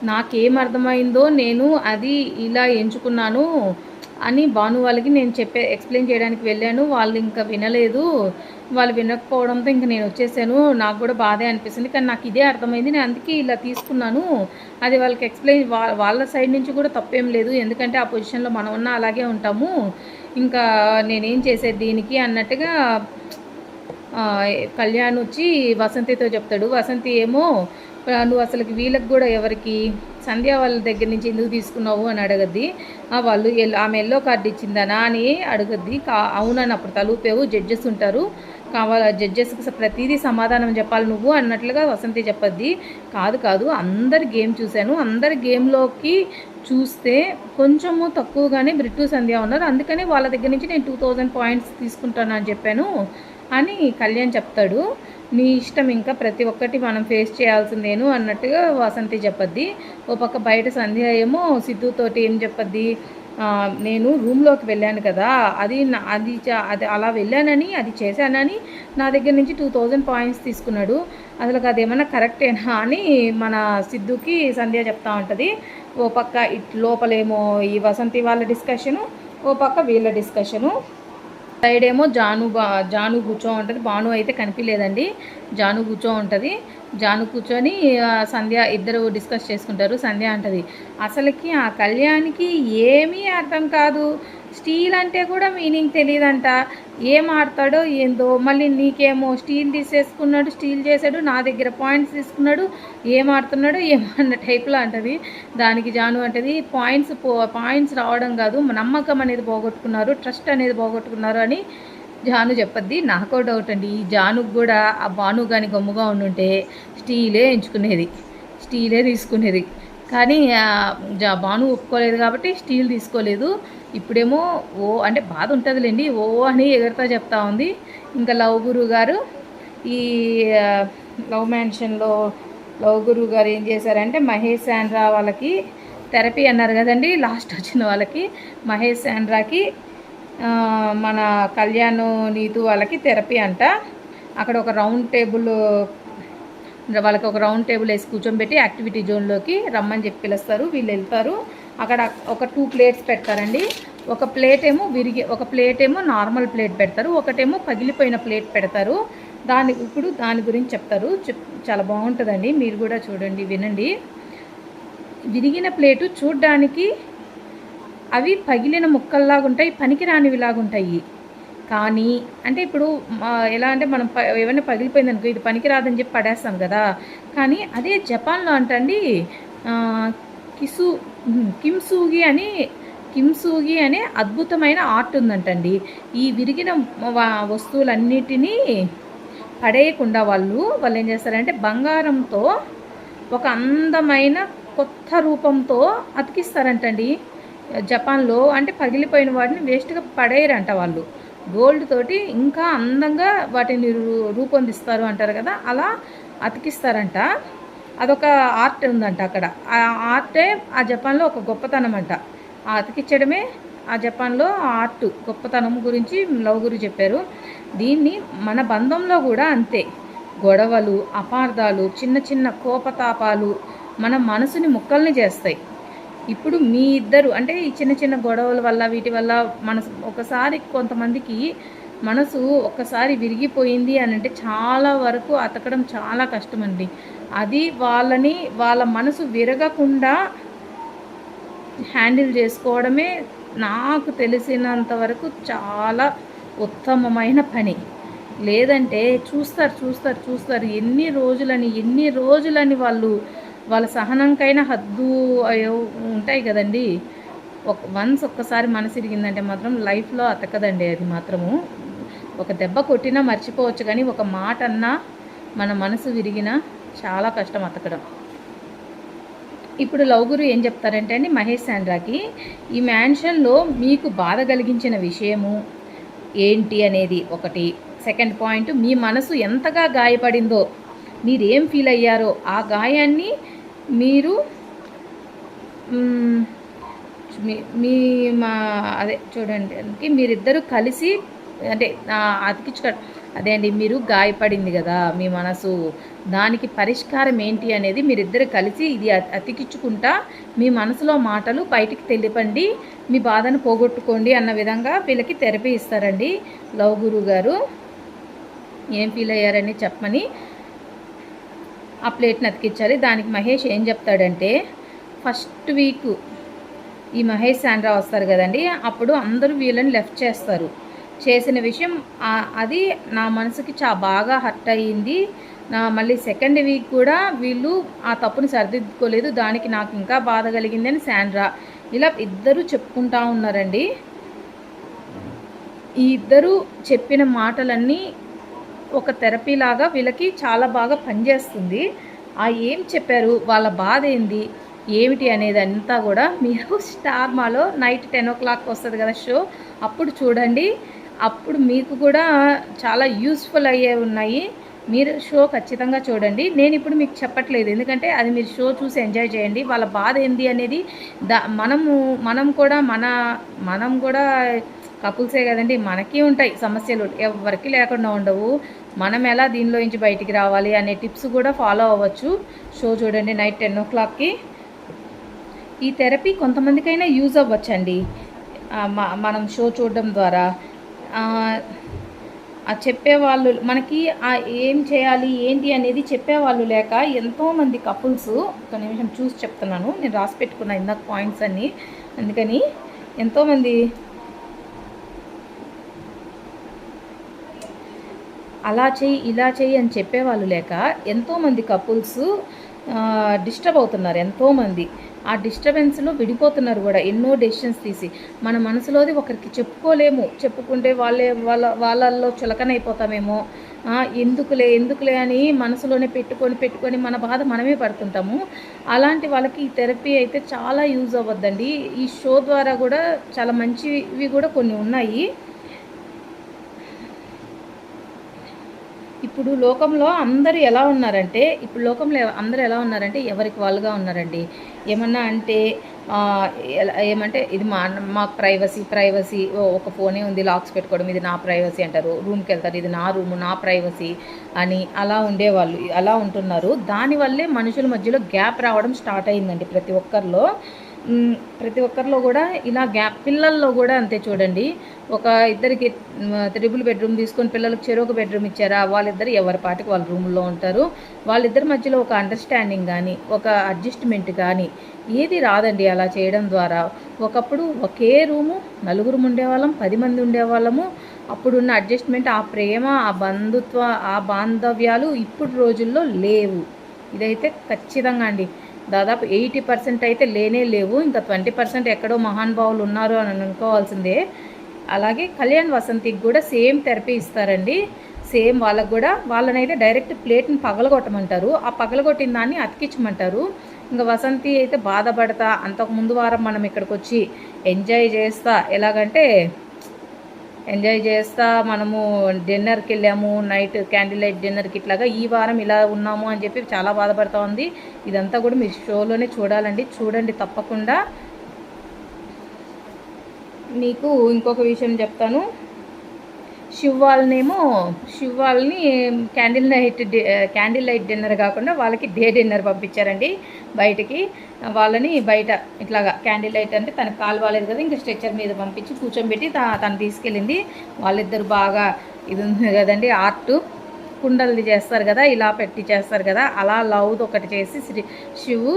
Speaker 1: నాకేం అర్థమైందో నేను అది ఇలా ఎంచుకున్నాను అని భాను వాళ్ళకి నేను ఎక్స్ప్లెయిన్ చేయడానికి వెళ్ళాను, వాళ్ళు ఇంకా వినలేదు, వాళ్ళు వినకపోవడంతో ఇంకా నేను వచ్చేసాను, నాకు కూడా బాధే అనిపిస్తుంది, కానీ నాకు ఇదే అర్థమైంది, నేను అందుకే ఇలా తీసుకున్నాను, అది వాళ్ళకి ఎక్స్ప్లెయిన్ వాళ్ళ సైడ్ నుంచి కూడా తప్పేం లేదు, ఎందుకంటే ఆ పొజిషన్లో మనం ఉన్నా అలాగే ఉంటాము, ఇంకా నేనేం చేసేది దీనికి అన్నట్టుగా కళ్యాణ్ వచ్చి వసంతితో చెప్తాడు. వసంతి ఏమో, నువ్వు అసలుకి వీళ్ళకి కూడా ఎవరికి సంధ్య వాళ్ళ దగ్గర నుంచి ఎందుకు తీసుకున్నావు అని అడగద్ది. వాళ్ళు ఆమె ఎల్లో కార్డు ఇచ్చిందనా అని అడగద్ది. అవునని అప్పుడు తలూపేవు, జడ్జెస్ ఉంటారు, జడ్జెస్కి ప్రతిదీ సమాధానం చెప్పాలి నువ్వు అన్నట్లుగా వసంతి చెప్పద్ది. కాదు, అందరి గేమ్ చూశాను, అందరి గేమ్లోకి చూస్తే కొంచెము తక్కువగానే బ్రిట్టు, సంధ్య ఉన్నారు, అందుకని వాళ్ళ దగ్గర నుంచి నేను 2000 పాయింట్స్ తీసుకుంటాను అని చెప్పాను అని కళ్యాణ్ చెప్తాడు. నీ ఇష్టం, ఇంకా ప్రతి ఒక్కటి మనం ఫేస్ చేయాల్సిందేను అన్నట్టుగా వసంతి చెప్పద్ది. ఓ పక్క బయట సంధ్య ఏమో సిద్ధుతోటి ఏం చెప్పద్ది, నేను రూమ్లోకి వెళ్ళాను కదా, అది అలా వెళ్ళానని, అది చేశానని నా దగ్గర నుంచి 2000 పాయింట్స్ తీసుకున్నాడు, అసలు అదేమన్నా కరెక్టేనా అని మన సిద్ధుకి సంధ్య చెప్తా ఉంటుంది. ఓ పక్క లోపలేమో ఈ వసంతి వాళ్ళ డిస్కషను, ఓ పక్క వీళ్ళ డిస్కషను. సైడ్ ఏమో జాను కూర్చో ఉంటుంది, భాను అయితే కనిపించలేదండి, జాను కూర్చో ఉంటుంది. జాను కూర్చొని సంధ్య ఇద్దరు డిస్కస్ చేసుకుంటారు. సంధ్య అంటది, అసలుకి ఆ కళ్యాణ్కి ఏమీ అర్థం కాదు, స్టీల్ అంటే కూడా మీనింగ్ తెలియదంట, ఏం ఆడతాడో ఏందో, మళ్ళీ నీకేమో స్టీల్ తీసేసుకున్నాడు, స్టీల్ చేశాడు, నా దగ్గర పాయింట్స్ తీసుకున్నాడు, ఏం ఆడుతున్నాడో ఏమన్న టైప్లో అంటది. దానికి జాను అంటది, పాయింట్స్ రావడం కాదు, నమ్మకం అనేది పోగొట్టుకున్నారు, ట్రస్ట్ అనేది పోగొట్టుకున్నారు అని జాను చెప్పద్ది. నాకో డౌట్ అండి, ఈ జానుకు కూడా ఆ భాను కానీ గమ్ముగా ఉండుంటే స్టీలే ఎంచుకునేది, స్టీలే తీసుకునేది, కానీ భాను ఒప్పుకోలేదు కాబట్టి స్టీల్ తీసుకోలేదు. ఇప్పుడేమో ఓ అంటే బాధ ఉంటుందిలేండి, ఓ అని ఎగురుతా చెప్తా ఉంది. ఇంకా లవ్ గురువు గారు, ఈ లవ్ మ్యాన్షన్లో లవ్ గురువు గారు ఏం చేశారంటే, మహేష్ శాండ్రా వాళ్ళకి థెరపీ అన్నారు కదండి, లాస్ట్ వచ్చిన వాళ్ళకి మహేష్ శాండ్రాకి మన కళ్యాణ్, నీతు వాళ్ళకి థెరపీ అంట. అక్కడ ఒక రౌండ్ టేబుల్, వాళ్ళకి ఒక రౌండ్ టేబుల్ వేసి కూర్చోబెట్టి యాక్టివిటీ జోన్లోకి రమ్మని చెప్పి పిలుస్తారు. వీళ్ళు వెళ్తారు. అక్కడ ఒక 2 ప్లేట్స్ పెడతారండి. ఒక ప్లేట్ ఏమో నార్మల్ ప్లేట్ పెడతారు, ఒకటేమో పగిలిపోయిన ప్లేట్ పెడతారు. ఇప్పుడు దాని గురించి చెప్తారు, చాలా బాగుంటుందండి, మీరు కూడా చూడండి, వినండి. విరిగిన ప్లేటు చూడ్డానికి అవి పగిలిన ముక్కల్లాగా ఉంటాయి, పనికిరానివిలాగుంటాయి, కానీ అంటే ఇప్పుడు ఎలా అంటే మనం ఏమైనా పగిలిపోయింది అనుకో, ఇది పనికిరాదని చెప్పి పడేస్తాం కదా, కానీ అదే జపాన్లో అంటండి కిమ్సూగి అనే అద్భుతమైన ఆర్ట్ ఉందంటండి. ఈ విరిగిన వస్తువులన్నిటినీ పడేయకుండా వాళ్ళు ఏం చేస్తారంటే, బంగారంతో ఒక అందమైన కొత్త రూపంతో అతికిస్తారంటండి జపాన్లో. అంటే పగిలిపోయిన వాటిని వేస్ట్గా పడేయరంట వాళ్ళు, గోల్డ్ తోటి ఇంకా అందంగా వాటిని రూపొందిస్తారు అంటారు కదా, అలా అతికిస్తారంట. అదొక ఆర్ట్ ఉందంట అక్కడ, ఆ ఆర్టే ఆ జపాన్లో ఒక గొప్పతనం అంట. ఆ అతికించడమే ఆ జపాన్లో ఆర్ట్ గొప్పతనం గురించి లవ్ గురించి చెప్పారు. దీన్ని మన బంధంలో కూడా అంతే. గొడవలు, అపార్థాలు, చిన్న చిన్న కోపతాపాలు మన మనసుని ముక్కల్ని చేస్తాయి. ఇప్పుడు మీ ఇద్దరు అంటే ఈ చిన్న చిన్న గొడవల వల్ల వీటి వల్ల మనసు ఒకసారి కొంతమందికి మనసు ఒక్కసారి విరిగిపోయింది అని అంటే చాలా వరకు అతకడం చాలా కష్టమండి. అది వాళ్ళ మనసు విరగకుండా హ్యాండిల్ చేసుకోవడమే నాకు తెలిసినంత వరకు చాలా ఉత్తమమైన పని. లేదంటే చూస్తారు ఎన్ని రోజులని వాళ్ళ సహనంకైనా హద్దు ఉంటాయి కదండి. ఒక్కసారి మనసు ఇరిగిందంటే మాత్రం లైఫ్లో అతకదండి. అది మాత్రము ఒక దెబ్బ కొట్టినా మర్చిపోవచ్చు, కానీ ఒక మాట అన్నా మన మనసు విరిగినా చాలా కష్టం అతకడం. ఇప్పుడు లవ్ గురు ఏం చెప్తారంటే అండి, మహేష్ శాండ్రాకి ఈ మ్యాన్షన్లో మీకు బాధ కలిగించిన విషయము ఏంటి అనేది ఒకటి. సెకండ్ పాయింట్, మీ మనసు ఎంతగా గాయపడిందో, మీరేం ఫీల్ అయ్యారో ఆ గాయాన్ని మీరు అదే చూడండి, మీరిద్దరూ కలిసి అంటే అదే అండి, మీరు గాయపడింది కదా మీ మనసు, దానికి పరిష్కారం ఏంటి అనేది మీరిద్దరు కలిసి ఇది అతికించుకుంటా మీ మనసులో మాటలు బయటికి తెలిపండి, మీ బాధను పోగొట్టుకోండి అన్న విధంగా వీళ్ళకి థెరపీ ఇస్తారండి లవ్ గురువు గారు. ఏం ఫీల్ అయ్యారని చెప్పమని ఆ ప్లేట్ని అతికించాలి. దానికి మహేష్ ఏం చెప్తాడంటే, ఫస్ట్ వీక్ ఈ మహేష్ శాండ్రా వస్తారు కదండి, అప్పుడు అందరూ వీళ్ళని లెఫ్ట్ చేస్తారు. చేసిన విషయం అది నా మనసుకి బాగా హర్ట్ అయ్యింది. మళ్ళీ సెకండ్ వీక్ కూడా వీళ్ళు ఆ తప్పుని సరిదిద్దుకోలేదు, దానికి నాకు ఇంకా బాధ కలిగింది అని శాండ్రా ఇలా ఇద్దరు చెప్పుకుంటా ఉన్నారండి. ఈ ఇద్దరు చెప్పిన మాటలన్నీ ఒక థెరపీ లాగా వీళ్ళకి చాలా బాగా పనిచేస్తుంది. ఏం చెప్పారు, వాళ్ళ బాధ ఏంది ఏమిటి అనేది అంతా కూడా మీరు స్టార్ మాలో నైట్ 10 o'clock వస్తుంది కదా షో, అప్పుడు చూడండి. అప్పుడు మీకు కూడా చాలా యూస్ఫుల్ అయ్యే ఉన్నాయి. మీరు షో ఖచ్చితంగా చూడండి. నేను ఇప్పుడు మీకు చెప్పట్లేదు, ఎందుకంటే అది మీరు షో చూసి ఎంజాయ్ చేయండి. వాళ్ళ బాధ ఏంది అనేది మనం కూడా కపుల్సే కదండి, మనకి ఉంటాయి సమస్యలు, ఎవరికి లేకుండా ఉండవు. మనం ఎలా దీనిలో నుంచి బయటికి రావాలి అనే టిప్స్ కూడా ఫాలో అవ్వచ్చు. షో చూడండి నైట్ 10 o'clockకి. ఈ థెరపీ కొంతమందికైనా యూజ్ అవ్వచ్చండి మనం షో చూడడం ద్వారా. చెప్పేవాళ్ళు మనకి ఏం చేయాలి ఏంటి అనేది చెప్పేవాళ్ళు లేక ఎంతోమంది కపుల్స్, ఒక నిమిషం చూసి చెప్తున్నాను, నేను రాసి పెట్టుకున్నా ఇందాక పాయింట్స్ అన్నీ, అందుకని ఎంతోమంది అలా చెయ్యి ఇలా చెయ్యి అని చెప్పేవాళ్ళు లేక ఎంతోమంది కపుల్స్ డిస్టర్బ్ అవుతున్నారు. ఎంతోమంది ఆ డిస్టర్బెన్స్లో విడిపోతున్నారు కూడా, ఎన్నో డెసిషన్స్ తీసి. మన మనసులోది ఒకరికి చెప్పుకోలేము, చెప్పుకుంటే వాళ్ళల్లో చులకనైపోతామేమో, ఎందుకులే అని మనసులోనే పెట్టుకొని మన బాధ మనమే పడుతుంటాము. అలాంటి వాళ్ళకి ఈ థెరపీ అయితే చాలా యూజ్ అవ్వద్దండి. ఈ షో ద్వారా కూడా చాలా మంచివి కూడా కొన్ని ఉన్నాయి. ఇప్పుడు లోకంలో అందరూ ఎలా ఉన్నారంటే ఎవరికి వాళ్ళుగా ఉన్నారండి. ఏమన్నా అంటే ఏమంటే ఇది మాకు ప్రైవసీ, ఒక ఫోనే ఉంది లాక్స్ పెట్టుకోవడం, ఇది నా ప్రైవసీ అంటారు. రూమ్కి వెళ్తారు, ఇది నా రూము నా ప్రైవసీ అని అలా ఉండేవాళ్ళు, అలా ఉంటున్నారు. దానివల్లే మనుషుల మధ్యలో గ్యాప్ రావడం స్టార్ట్ అయిందండి ప్రతి ఒక్కరిలో కూడా ఇలా గ్యాప్. పిల్లల్లో కూడా అంతే చూడండి, ఒక ఇద్దరికి 3 బెడ్రూమ్ తీసుకొని పిల్లలకు చెరొక బెడ్రూమ్ ఇచ్చారా, వాళ్ళిద్దరు ఎవరి పాటికి వాళ్ళ రూమ్లో ఉంటారు. వాళ్ళిద్దరి మధ్యలో ఒక అండర్స్టాండింగ్ కానీ ఒక అడ్జస్ట్మెంట్ కానీ ఏది రాదండి అలా చేయడం ద్వారా. ఒకప్పుడు ఒకే రూము 4 ఉండేవాళ్ళం, 10 మంది ఉండేవాళ్ళము. అప్పుడున్న అడ్జస్ట్మెంట్, ఆ ప్రేమ, ఆ బాంధవ్యాలు ఇప్పుడు రోజుల్లో లేవు. ఇదైతే ఖచ్చితంగా అండి, దాదాపు 80% అయితే లేవు. ఇంకా 20% ఎక్కడో మహానుభావులు ఉన్నారు అని అనుకోవాల్సిందే. అలాగే కళ్యాణ్ వసంతికి కూడా సేమ్ థెరపీ ఇస్తారండి. సేమ్ వాళ్ళకు కూడా వాళ్ళనైతే డైరెక్ట్ ప్లేట్ని పగలగొట్టమంటారు, ఆ పగలగొట్టిన దాన్ని అతికించమంటారు. ఇంకా వసంతి అయితే బాధపడతా, అంతకుముందు వారం మనం ఇక్కడికి వచ్చి ఎంజాయ్ చేస్తా మనము డిన్నర్కి వెళ్ళాము, నైట్ క్యాండిల్ లైట్ డిన్నర్కి, ఇట్లాగా ఈ వారం ఇలా ఉన్నాము అని చెప్పి చాలా బాధపడుతూ ఉంది. ఇదంతా కూడా మీరు షోలోనే చూడాలండి, చూడండి తప్పకుండా. నీకు ఇంకొక విషయం చెప్తాను. శివ్ వాళ్ళని క్యాండిల్ లైట్ డిన్నర్ కాకుండా వాళ్ళకి డే డిన్నర్ పంపించారండి బయటికి. వాళ్ళని బయట ఇట్లాగా క్యాండిల్ లైట్ అంటే తనకు కాలు బాలేదు కదా, ఇంకా స్ట్రెచ్చర్ మీద పంపించి కూర్చోబెట్టి తను తీసుకెళ్ళింది. వాళ్ళిద్దరు బాగా ఇది ఉంది కదండి, ఆర్ట్ కుండల్ని చేస్తారు కదా, ఇలా పెట్టి చేస్తారు కదా, అలా లవ్ది ఒకటి చేసి శివు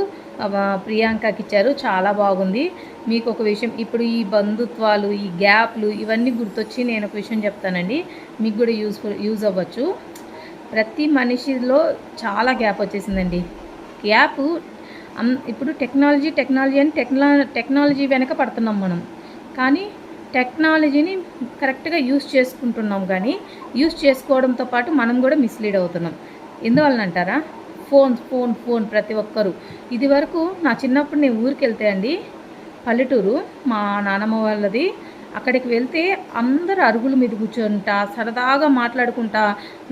Speaker 1: ప్రియాంకకి ఇచ్చారు. చాలా బాగుంది. మీకు ఒక విషయం, ఇప్పుడు ఈ బంధుత్వాలు, ఈ గ్యాప్లు ఇవన్నీ గుర్తొచ్చి నేను ఒక విషయం చెప్తానండి, మీకు కూడా యూజ్ అవ్వచ్చు. ప్రతి మనిషిలో చాలా గ్యాప్ వచ్చేసిందండి. గ్యాప్ ఇప్పుడు టెక్నాలజీ అని టెక్నాలజీ వెనక పడుతున్నాం మనం, కానీ టెక్నాలజీని కరెక్ట్గా యూస్ చేసుకుంటున్నాం, కానీ యూస్ చేసుకోవడంతో పాటు మనం కూడా మిస్లీడ్ అవుతున్నాం. ఎందువలన అంటారా? ఫోన్ ప్రతి ఒక్కరు. ఇది వరకు నా చిన్నప్పుడు నేను ఊరికి వెళ్తే అండి, పల్లెటూరు మా నానమ్మ వాళ్ళది, అక్కడికి వెళ్తే అందరు అరుగుల మీద కూర్చుంటా సరదాగా మాట్లాడుకుంటా,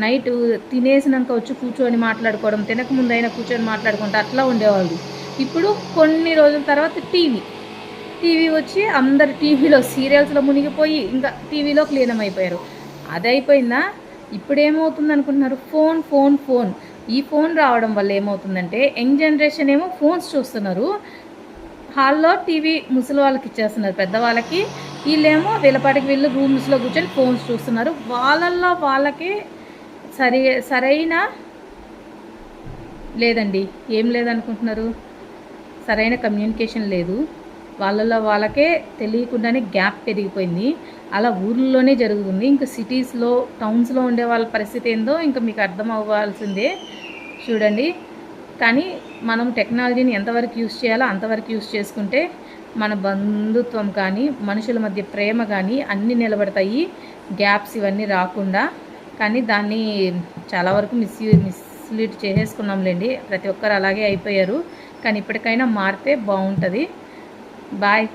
Speaker 1: నైట్ తినేసినాక వచ్చి కూర్చొని మాట్లాడుకోవడం, తినకముందైనా కూర్చొని మాట్లాడుకుంటా అట్లా ఉండేవాళ్ళు. ఇప్పుడు కొన్ని రోజుల తర్వాత టీవీ వచ్చి అందరు టీవీలో సీరియల్స్లో మునిగిపోయి ఇంకా టీవీలోకి లీనమైపోయారు. అది అయిపోయిందా? ఇప్పుడు ఏమవుతుంది అనుకుంటున్నారు? ఫోన్. ఈ ఫోన్ రావడం వల్ల ఏమవుతుందంటే, యంగ్ జనరేషన్ ఏమో ఫోన్స్ చూస్తున్నారు, హాల్లో టీవీ ముసలి వాళ్ళకి ఇచ్చేస్తున్నారు, పెద్దవాళ్ళకి. వీళ్ళేమో వీళ్ళపాటికి వీళ్ళు రూమ్స్లో కూర్చొని ఫోన్స్ చూస్తున్నారు. వాళ్ళకి సరైన లేదండి. ఏం లేదనుకుంటున్నారు? సరైన కమ్యూనికేషన్ లేదు. వాళ్ళకే తెలియకుండానే గ్యాప్ పెరిగిపోయింది. అలా ఊర్లోనే జరుగుతుంది. ఇంకా సిటీస్లో, టౌన్స్లో ఉండే వాళ్ళ పరిస్థితి ఏందో ఇంకా మీకు అర్థం అవ్వాల్సిందే. చూడండి, కానీ మనం టెక్నాలజీని ఎంతవరకు యూస్ చేయాలో అంతవరకు యూస్ చేసుకుంటే మన బంధుత్వం కానీ, మనుషుల మధ్య ప్రేమ కానీ అన్నీ నిలబడతాయి, గ్యాప్స్ ఇవన్నీ రాకుండా. కానీ దాన్ని చాలా వరకు మిస్లీడ్ చేసేసుకున్నాంలేండి. ప్రతి ఒక్కరు అలాగే అయిపోయారు. కానీ ఇప్పటికైనా మారితే బాగుంటుంది. బాయ్.